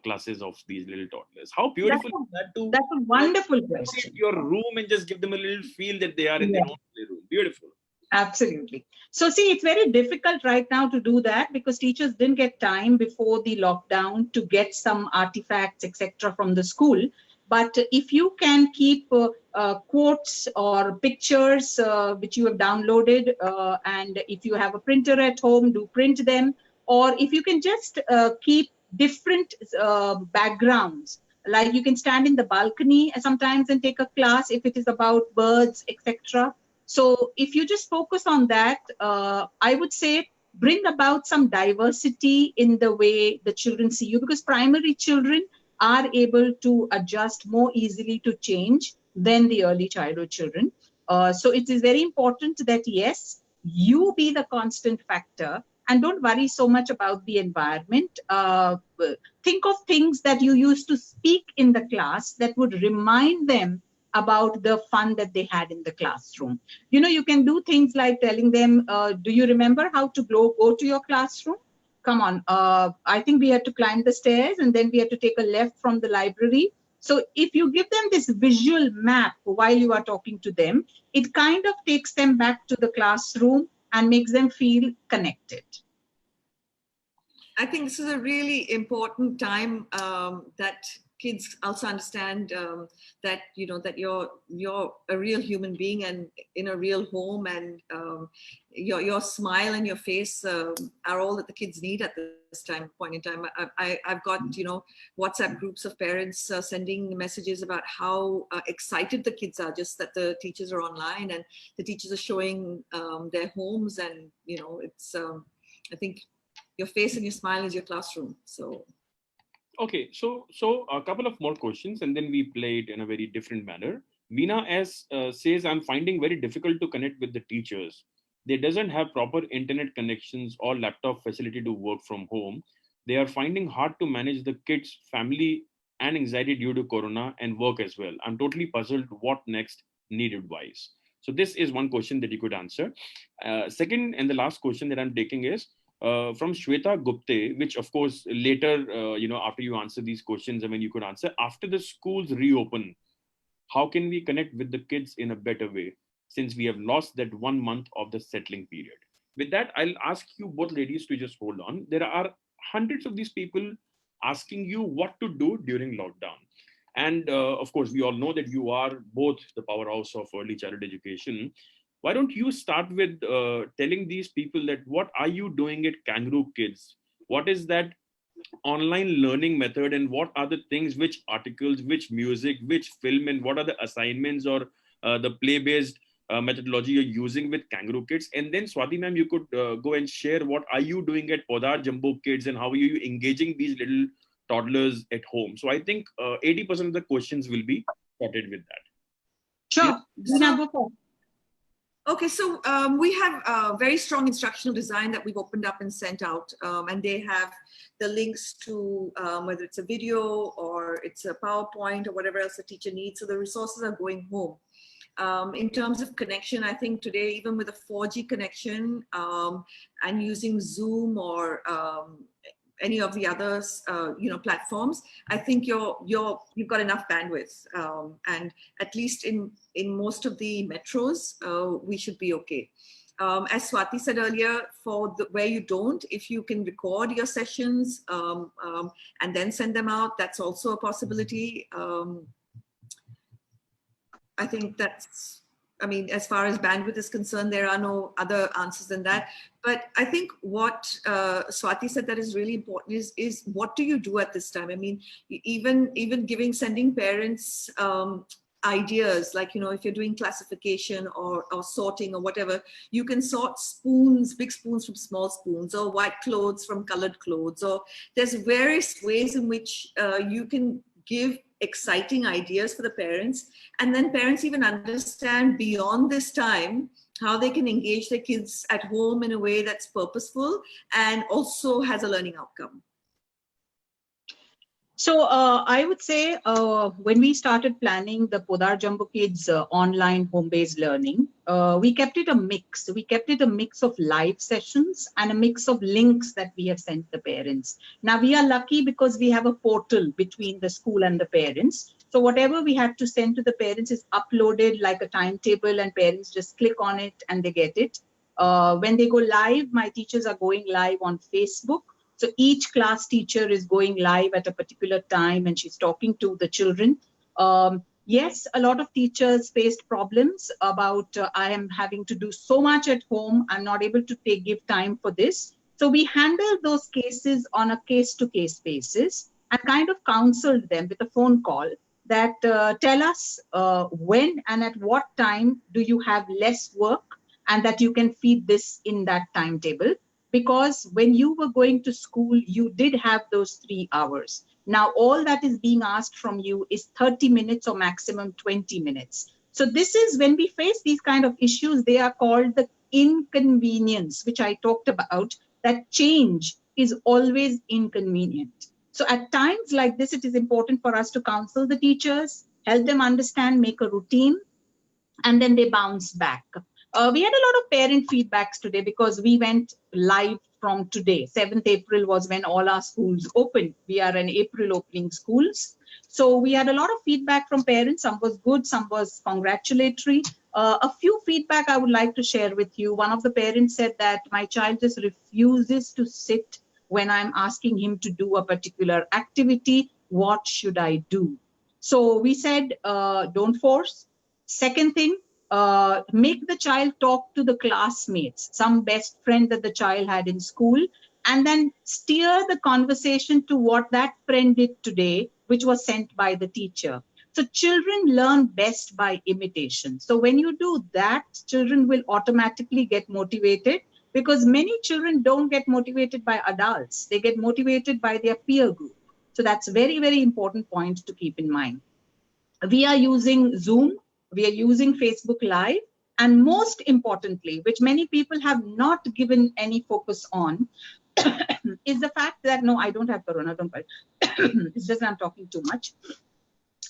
classes of these little toddlers? How beautiful is that to That's a wonderful question. your room and just give them a little feel that they are in their own room. Beautiful. Absolutely. So see, it's very difficult right now to do that because teachers didn't get time before the lockdown to get some artifacts, etc. from the school. But if you can keep quotes or pictures which you have downloaded, and if you have a printer at home, do print them. Or if you can just keep different backgrounds, like you can stand in the balcony sometimes and take a class if it is about birds, etc. So if you just focus on that, I would say bring about some diversity in the way the children see you, because primary children are able to adjust more easily to change than the early childhood children. So it is very important that, yes, you be the constant factor and don't worry so much about the environment. Think of things that you used to speak in the class that would remind them about the fun that they had in the classroom. You know, you can do things like telling them, do you remember how to go to your classroom? Come on, I think we had to climb the stairs and then we had to take a left from the library. So if you give them this visual map while you are talking to them, it kind of takes them back to the classroom and makes them feel connected. I think this is a really important time that kids also understand that, you know, that you're a real human being and in a real home, and your smile and your face are all that the kids need at this point in time. I've got, you know, WhatsApp groups of parents sending messages about how excited the kids are just that the teachers are online and the teachers are showing their homes, and you know, it's I think your face and your smile is your classroom. So okay, so a couple of more questions and then we play it in a very different manner. Veena S says, I'm finding very difficult to connect with the teachers. They doesn't have proper internet connections or laptop facility to work from home. They are finding hard to manage the kids, family and anxiety due to corona and work as well. I'm totally puzzled what next, need advice. So this is one question that you could answer. Second and the last question that I'm taking is from Shweta Gupte, which of course later, after you answer these questions, I mean, you could answer, after the schools reopen, how can we connect with the kids in a better way, since we have lost that 1 month of the settling period? With that, I'll ask you both ladies to just hold on. There are hundreds of these people asking you what to do during lockdown. And of course, we all know that you are both the powerhouse of early childhood education. Why don't you start with telling these people that what are you doing at Kangaroo Kids? What is that online learning method, and what are the things, which articles, which music, which film, and what are the assignments or the play-based methodology you're using with Kangaroo Kids? And then Swati ma'am, you could go and share what are you doing at Podar Jumbo Kids, and how are you engaging these little toddlers at home? So I think 80% of the questions will be sorted with that. Sure. Leena, go for it. Okay, so we have a very strong instructional design that we've opened up and sent out, and they have the links to whether it's a video or it's a PowerPoint or whatever else the teacher needs. So the resources are going home. In terms of connection, I think today, even with a 4G connection and using Zoom or any of the other platforms, I think you've got enough bandwidth, and at least in most of the metros, we should be okay. As Swati said earlier, for where you don't, if you can record your sessions and then send them out, that's also a possibility. I think that's, I mean, as far as bandwidth is concerned, there are no other answers than that. But I think what Swati said that is really important is what do you do at this time? I mean, even sending parents ideas, like, if you're doing classification or sorting or whatever, you can sort spoons, big spoons from small spoons, or white clothes from colored clothes, or there's various ways in which you can give exciting ideas for the parents, and then parents even understand beyond this time how they can engage their kids at home in a way that's purposeful and also has a learning outcome. So I would say when we started planning the Podar Jumbo Kids online home-based learning, we kept it a mix. We kept it a mix of live sessions and a mix of links that we have sent the parents. Now we are lucky because we have a portal between the school and the parents. So whatever we had to send to the parents is uploaded like a timetable, and parents just click on it and they get it. When they go live, my teachers are going live on Facebook. So each class teacher is going live at a particular time and she's talking to the children. Yes, a lot of teachers faced problems about I am having to do so much at home, I'm not able to give time for this. So we handled those cases on a case-to-case basis and kind of counseled them with a phone call that tell us when and at what time do you have less work and that you can feed this in that timetable. Because when you were going to school, you did have those 3 hours. Now, all that is being asked from you is 30 minutes or maximum 20 minutes. So this is when we face these kind of issues, they are called the inconvenience, which I talked about, that change is always inconvenient. So at times like this, it is important for us to counsel the teachers, help them understand, make a routine, and then they bounce back. We had a lot of parent feedbacks today because we went live from today. 7th April was when all our schools opened. We are an April opening schools. So we had a lot of feedback from parents. Some was good, some was congratulatory. A few feedback I would like to share with you. One of the parents said that my child just refuses to sit when I'm asking him to do a particular activity. What should I do? So we said, don't force. Second thing, make the child talk to the classmates, some best friend that the child had in school, and then steer the conversation to what that friend did today, which was sent by the teacher. So children learn best by imitation. So when you do that, children will automatically get motivated, because many children don't get motivated by adults. They get motivated by their peer group. So that's very, very important point to keep in mind. We are using Zoom. We are using Facebook Live, and most importantly, which many people have not given any focus on, is the fact that, no, I don't have corona, don't worry. It's just I'm talking too much.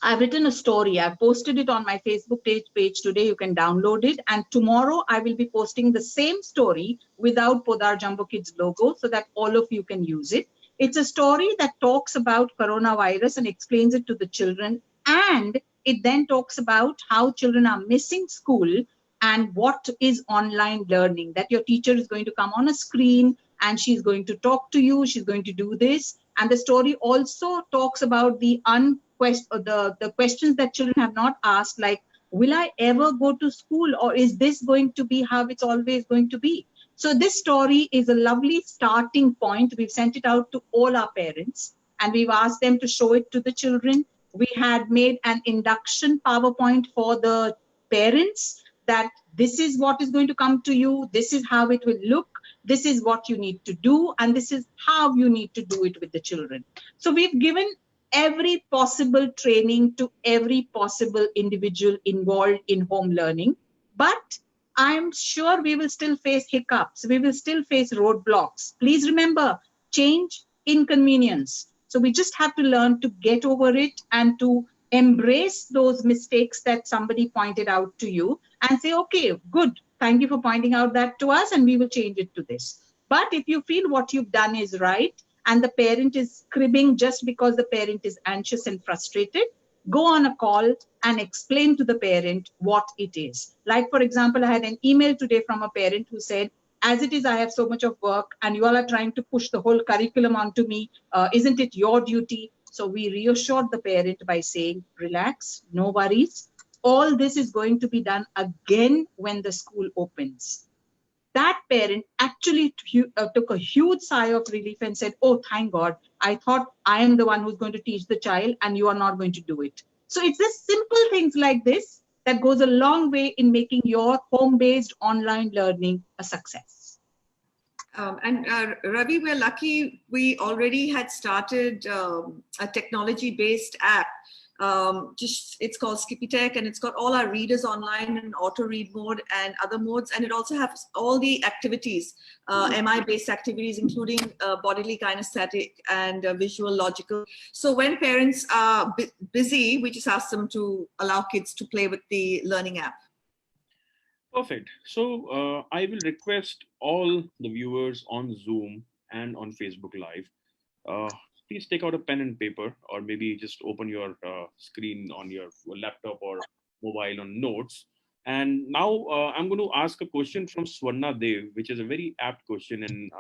I've written a story. I've posted it on my Facebook page today. You can download it. And tomorrow I will be posting the same story without Podar Jumbo Kids logo so that all of you can use it. It's a story that talks about coronavirus and explains it to the children. And it then talks about how children are missing school and what is online learning, that your teacher is going to come on a screen and she's going to talk to you. She's going to do this. And the story also talks about the questions that children have not asked, like, will I ever go to school, or is this going to be how it's always going to be? So this story is a lovely starting point. We've sent it out to all our parents and we've asked them to show it to the children. We had made an induction PowerPoint for the parents that this is what is going to come to you, this is how it will look, this is what you need to do, and this is how you need to do it with the children. So we've given every possible training to every possible individual involved in home learning. But I'm sure we will still face hiccups. We will still face roadblocks. Please remember, change, inconvenience. So we just have to learn to get over it and to embrace those mistakes that somebody pointed out to you and say, okay, good. Thank you for pointing out that to us and we will change it to this. But if you feel what you've done is right, and the parent is cribbing just because the parent is anxious and frustrated, go on a call and explain to the parent what it is. Like, for example, I had an email today from a parent who said, as it is, I have so much of work and you all are trying to push the whole curriculum onto me. Isn't it your duty? So we reassured the parent by saying, relax, no worries. All this is going to be done again when the school opens. That parent actually took a huge sigh of relief and said, oh, thank God, I thought I am the one who's going to teach the child and you are not going to do it. So it's just simple things like this that goes a long way in making your home-based online learning a success. Ravi, we're lucky we already had started a technology-based app. It's called Skippy Tech, and it's got all our readers online in auto read mode and other modes, and it also has all the activities, MI based activities, including bodily kinesthetic and visual logical. So when parents are busy, we just ask them to allow kids to play with the learning app. Perfect. So I will request all the viewers on Zoom and on Facebook Live, please take out a pen and paper, or maybe just open your screen on your laptop or mobile on notes. And now I'm going to ask a question from Swarna Dev, which is a very apt question. And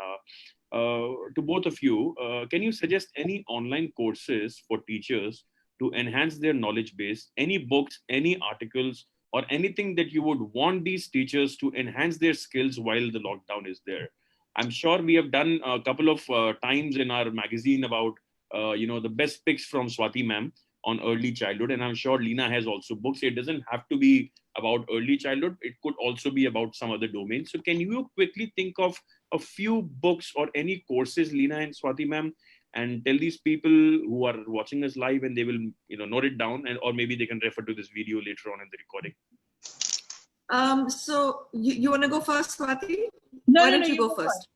to both of you, can you suggest any online courses for teachers to enhance their knowledge base? Any books, any articles, or anything that you would want these teachers to enhance their skills while the lockdown is there? I'm sure we have done a couple of times in our magazine about, the best picks from Swati ma'am on early childhood. And I'm sure Leena has also books. It doesn't have to be about early childhood. It could also be about some other domain. So can you quickly think of a few books or any courses, Leena and Swati ma'am, and tell these people who are watching us live, and they will, note it down, and or maybe they can refer to this video later on in the recording. So you want to go first, Swati? No, Why don't you go first?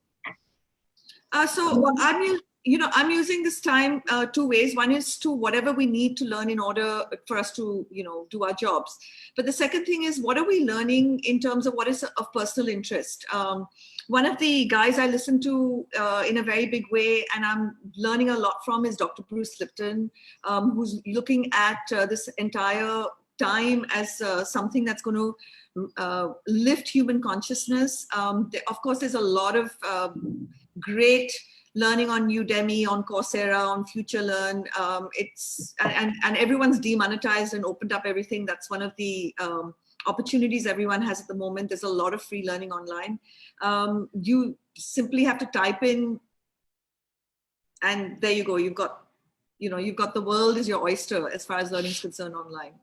I'm using this time two ways. One is to whatever we need to learn in order for us to, do our jobs. But the second thing is, what are we learning in terms of what is of personal interest? One of the guys I listen to in a very big way, and I'm learning a lot from, is Dr. Bruce Lipton, who's looking at this entire time as something that's going to lift human consciousness. Of course, there's a lot of great learning on Udemy, on Coursera, on FutureLearn. And everyone's demonetized and opened up everything. That's one of the opportunities everyone has at the moment. There's a lot of free learning online. You simply have to type in, and there you go. You've got the world is your oyster as far as learning is concerned online.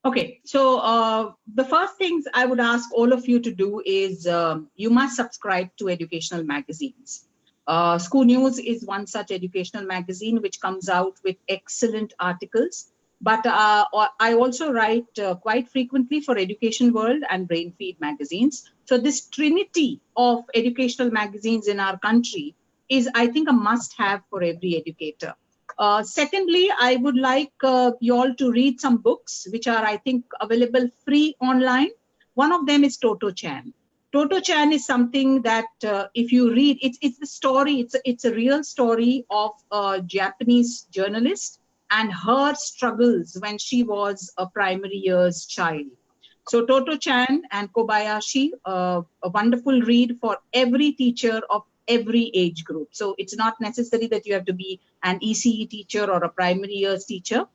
Okay, so the first things I would ask all of you to do is you must subscribe to educational magazines. School News is one such educational magazine which comes out with excellent articles. But I also write quite frequently for Education World and Brainfeed magazines. So this trinity of educational magazines in our country is, I think, a must-have for every educator. Secondly, I would like you all to read some books which are, I think, available free online. One of them is Toto Chan. Toto Chan is something that if you read, it's the story, it's a real story of a Japanese journalist and her struggles when she was a primary years child. So Toto Chan and Kobayashi, a wonderful read for every teacher of every age group. So it's not necessary that you have to be an ECE teacher or a primary years teacher.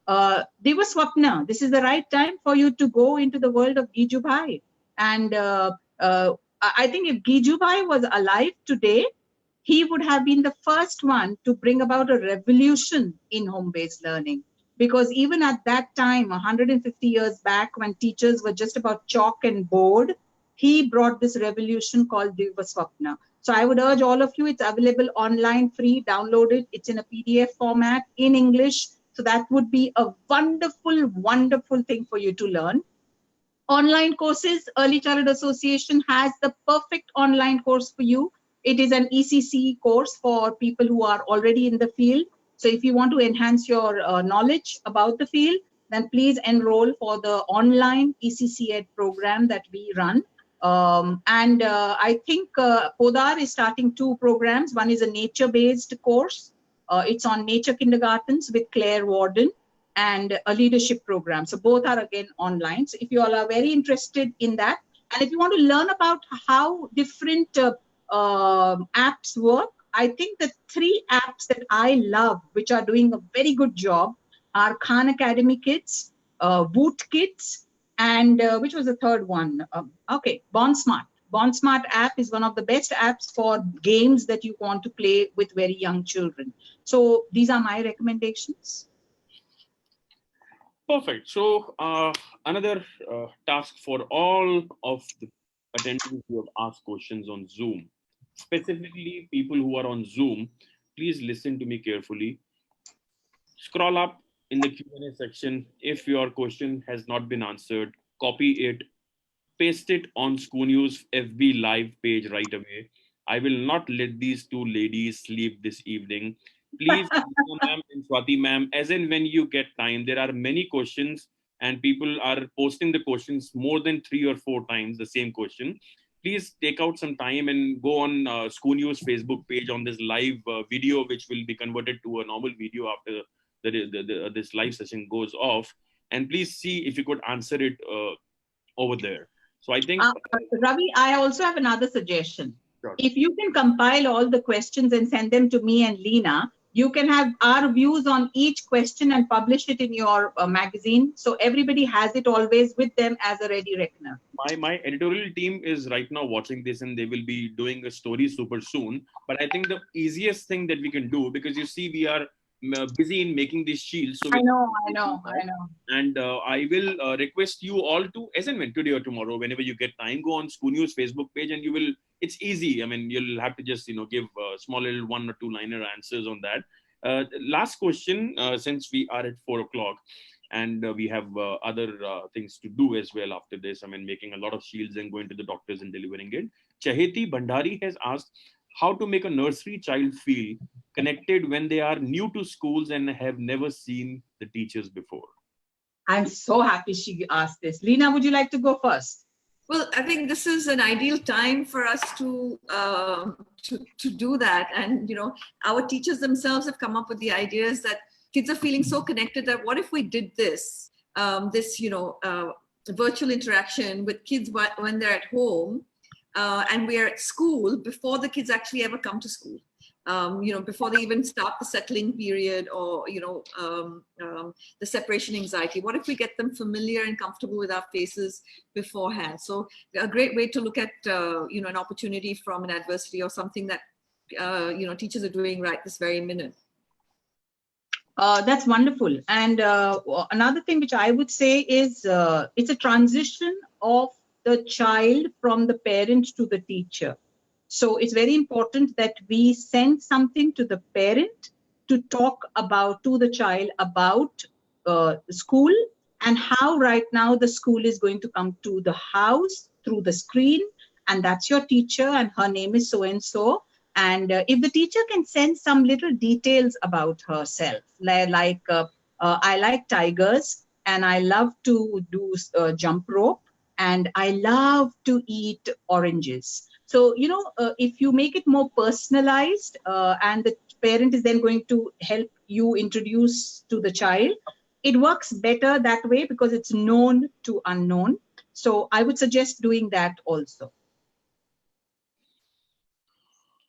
Deva Swapna, this is the right time for you to go into the world of Gijubhai. And I think if Gijubhai was alive today, he would have been the first one to bring about a revolution in home-based learning. Because even at that time, 150 years back, when teachers were just about chalk and board, he brought this revolution called Deva Swapna. So I would urge all of you, it's available online, free, download it. It's in a PDF format in English. So that would be a wonderful, wonderful thing for you to learn. Online courses, Early Childhood Association has the perfect online course for you. It is an ECC course for people who are already in the field. So if you want to enhance your knowledge about the field, then please enroll for the online ECC Ed program that we run. I think Podar is starting 2 programs. One is a nature-based course. It's on nature kindergartens with Claire Warden, and a leadership program. So both are again online. So if you all are very interested in that, and if you want to learn about how different apps work, I think the 3 apps that I love, which are doing a very good job, are Khan Academy Kids, Woot Kids, and which was the third one? BondSmart. BondSmart app is one of the best apps for games that you want to play with very young children. So these are my recommendations. Perfect. So another task for all of the attendees who have asked questions on Zoom, specifically people who are on Zoom, please listen to me carefully. Scroll up in the Q&A section. If your question has not been answered, copy it, paste it on School News FB live page right away. I will not let these 2 ladies sleep this evening. Please, ma'am and Swati ma'am, as in when you get time, there are many questions and people are posting the questions more than 3 or 4 times, the same question. Please take out some time and go on School News Facebook page on this live video, which will be converted to a normal video after this live session goes off. And please see if you could answer it over there. So I think... Ravi, I also have another suggestion. Sure. If you can compile all the questions and send them to me and Leena, you can have our views on each question and publish it in your magazine. So everybody has it always with them as a ready reckoner. My editorial team is right now watching this and they will be doing a story super soon. But I think the easiest thing that we can do, because you see, we are busy in making these shields. So I know. And I will request you all to, as and when, today or tomorrow, whenever you get time, go on School News Facebook page and you will, it's easy. I mean, you'll have to just, give small little 1 or 2 liner answers on that. Last question, since we are at 4 o'clock and we have other things to do as well after this. I mean, making a lot of shields and going to the doctors and delivering it. Chaheti Bhandari has asked how to make a nursery child feel connected when they are new to schools and have never seen the teachers before. I'm so happy she asked this. Leena, would you like to go first? Well, I think this is an ideal time for us to do that. And, our teachers themselves have come up with the ideas that kids are feeling so connected that what if we did this, virtual interaction with kids when they're at home and we're at school before the kids actually ever come to school. Before they even start the settling period or, the separation anxiety. What if we get them familiar and comfortable with our faces beforehand? So a great way to look at, an opportunity from an adversity or something that, teachers are doing right this very minute. That's wonderful. And another thing which I would say is it's a transition of the child from the parent to the teacher. So it's very important that we send something to the parent to talk to the child about school and how right now the school is going to come to the house through the screen. And that's your teacher and her name is so-and-so. And if the teacher can send some little details about herself, like I like tigers and I love to do jump rope and I love to eat oranges. So, if you make it more personalized and the parent is then going to help you introduce to the child, it works better that way because it's known to unknown. So I would suggest doing that also.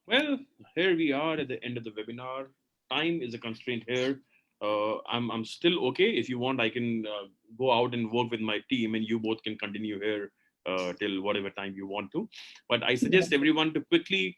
Well, here we are at the end of the webinar. Time is a constraint here. I'm still okay. If you want, I can go out and work with my team, and you both can continue here till whatever time you want to. But I suggest everyone to quickly.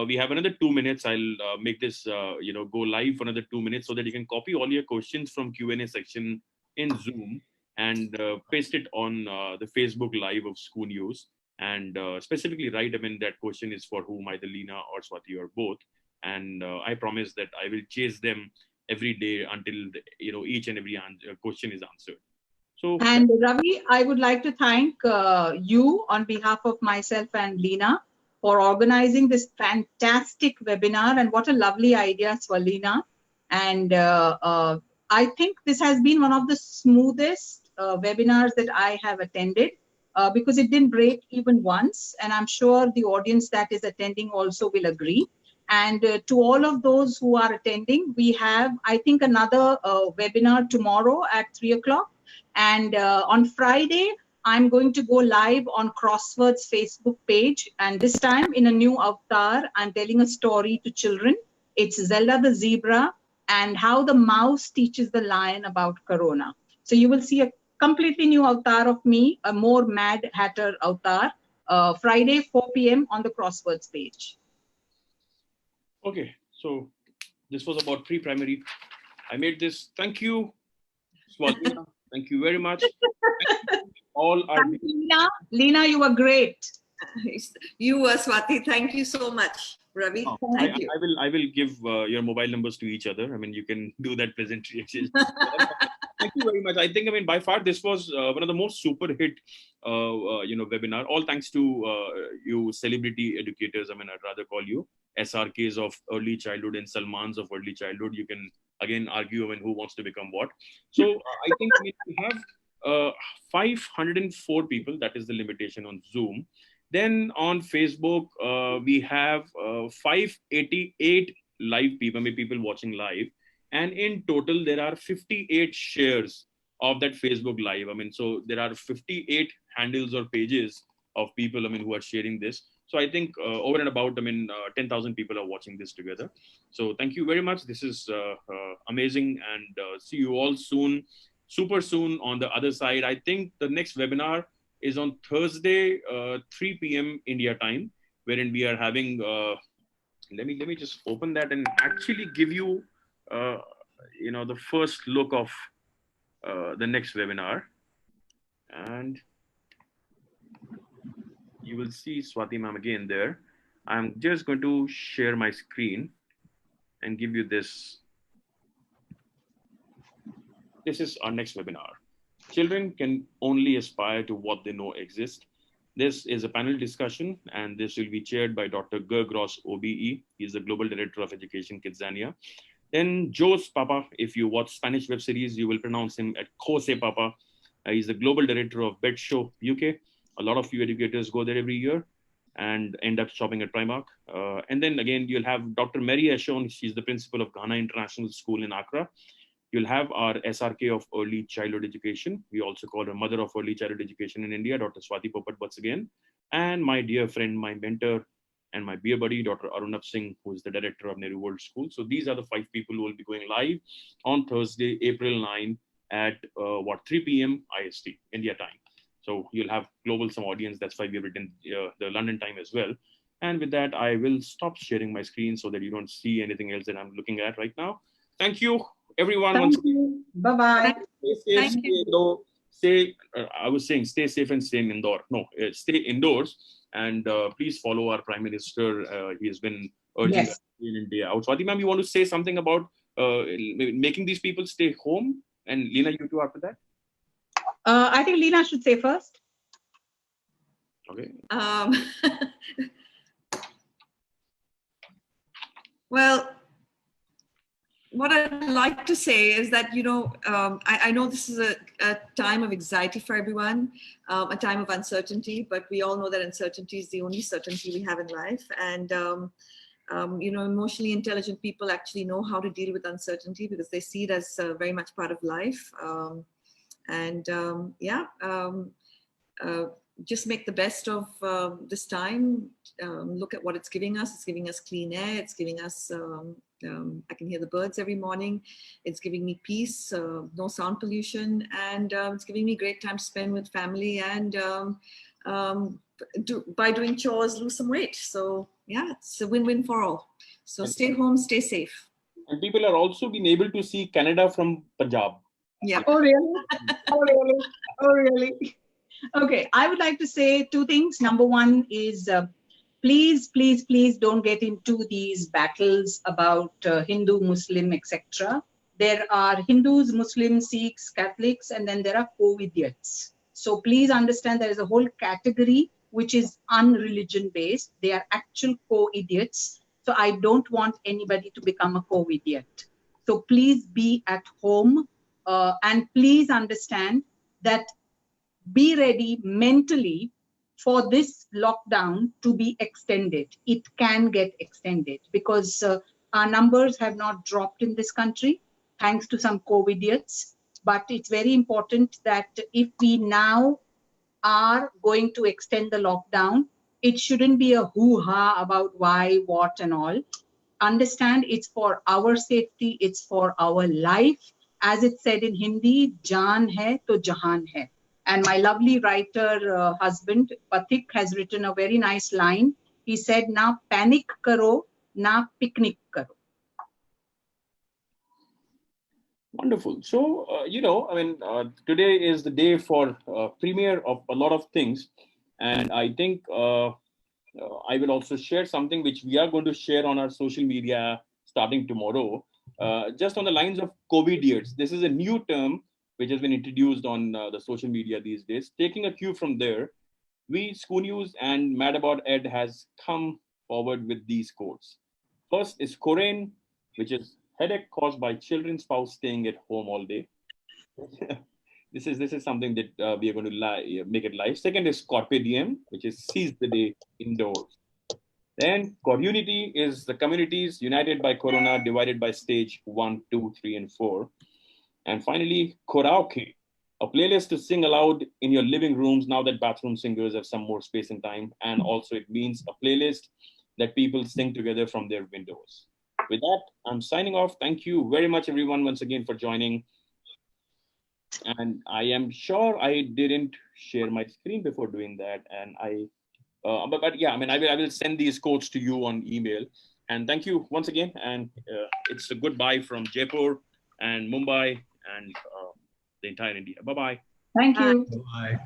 We have another 2 minutes. I'll make this go live for another 2 minutes so that you can copy all your questions from Q&A section in Zoom and paste it on the Facebook Live of School News. And specifically write, that question is for whom, either Leena or Swati or both. And I promise that I will chase them every day until each and every question is answered. So, and Ravi, I would like to thank you on behalf of myself and Leena for organizing this fantastic webinar. And what a lovely idea, Swalina. And I think this has been one of the smoothest webinars that I have attended. Because it didn't break even once. And I'm sure the audience that is attending also will agree. And to all of those who are attending, we have, I think, another webinar tomorrow at 3 o'clock. And on Friday, I'm going to go live on Crosswords Facebook page. And this time in a new avatar, I'm telling a story to children. It's Zelda the zebra and how the mouse teaches the lion about Corona. So you will see a completely new avatar of me, a more Mad Hatter avatar, Friday, 4 p.m. on the Crosswords page. Okay, so this was about pre-primary. I made this. Thank you, Swati. Thank you very much. All are Leena, you were great. You were, Swati. Thank you so much, Ravi. Thank you. I will give your mobile numbers to each other. You can do that pleasantry. Thank you very much. I think, by far, this was one of the most super hit, webinar. All thanks to you celebrity educators. I'd rather call you SRKs of early childhood and Salmans of early childhood. You can, again, argue, who wants to become what. So I think we have 504 people. That is the limitation on Zoom. Then on Facebook, we have 588 live people, people watching live. And in total, there are 58 shares of that Facebook Live. So there are 58 handles or pages of people, who are sharing this. So I think over and about, 10,000 people are watching this together. So thank you very much. This is amazing, and see you all soon, super soon on the other side. I think the next webinar is on Thursday, 3 p.m. India time, wherein we are having, let me just open that and actually give you, the first look of the next webinar. And you will see Swati ma'am again there. I'm just going to share my screen and give you this. This is our next webinar. Children can only aspire to what they know exists. This is a panel discussion, and this will be chaired by Dr. Gerg Ross, OBE. He's the Global Director of Education, Kidzania. Then Joe's Papa, if you watch Spanish web series, you will pronounce him at Jose Papa. He's the Global Director of Bed Show, UK. A lot of you educators go there every year and end up shopping at Primark. And then again, you'll have Dr. Mary Ashon. She's the principal of Ghana International School in Accra. You'll have our SRK of Early Childhood Education. We also call her Mother of Early Childhood Education in India, Dr. Swati Popat once again. And my dear friend, my mentor, and my beer buddy, Dr. Arunabh Singh, who is the director of Nehru World School. So these are the 5 people who will be going live on Thursday, April 9 at 3 p.m. IST, India time. So you'll have global some audience. That's why we've written the London time as well. And with that, I will stop sharing my screen so that you don't see anything else that I'm looking at right now. Thank you, everyone. Thank you. Bye-bye. Stay safe, I was saying stay safe and stay indoor. No, stay indoors. And please follow our Prime Minister. He has been urging us in India out. Swati ma'am, you want to say something about making these people stay home? And Leena, you too after that? I think Leena should say first. Okay. Well, what I'd like to say is that, I know this is a time of anxiety for everyone, a time of uncertainty, but we all know that uncertainty is the only certainty we have in life. And, emotionally intelligent people actually know how to deal with uncertainty because they see it as very much part of life. Just make the best of this time. Look at what it's giving us. It's giving us clean air. It's giving us, I can hear the birds every morning. It's giving me peace, no sound pollution, and it's giving me great time to spend with family and by doing chores, lose some weight. So yeah, it's a win-win for all. So stay home, stay safe. And people are also being able to see Canada from Punjab. Yeah. Oh, really? Oh, really? Oh, really? Okay, I would like to say two things. Number one is please, please, please don't get into these battles about Hindu, Muslim, etc. There are Hindus, Muslims, Sikhs, Catholics, and then there are co-idiots. So please understand there is a whole category which is unreligion based. They are actual co-idiots. So I don't want anybody to become a co-idiot. So please be at home and please understand that be ready mentally for this lockdown to be extended. It can get extended because our numbers have not dropped in this country thanks to some COVIDiots. But it's very important that if we now are going to extend the lockdown, it shouldn't be a hoo-ha about why, what, and all. Understand it's for our safety, it's for our life. As it said in Hindi, jaan hai to jahan hai. And my lovely writer husband, Pathik, has written a very nice line. He said, na panic karo, na picnic karo. Wonderful. So, today is the day for premiere of a lot of things. And I think I will also share something which we are going to share on our social media starting tomorrow, just on the lines of COVIDiots. This is a new term which has been introduced on the social media these days. Taking a cue from there, we, School News and Mad About Ed has come forward with these quotes. First is Corain, which is headache caused by children's spouse staying at home all day. This is something that we are going to make it live. Second is Carpe Diem, which is seize the day indoors. Then Community is the communities united by Corona, divided by stage 1, 2, 3, and 4. And finally, Karaoke, a playlist to sing aloud in your living rooms now that bathroom singers have some more space and time. And also it means a playlist that people sing together from their windows. With that, I'm signing off. Thank you very much, everyone, once again for joining. And I am sure I didn't share my screen before doing that. And I will send these quotes to you on email. And thank you once again. And it's a goodbye from Jaipur and Mumbai and the entire India. Bye-bye. Thank you. Bye.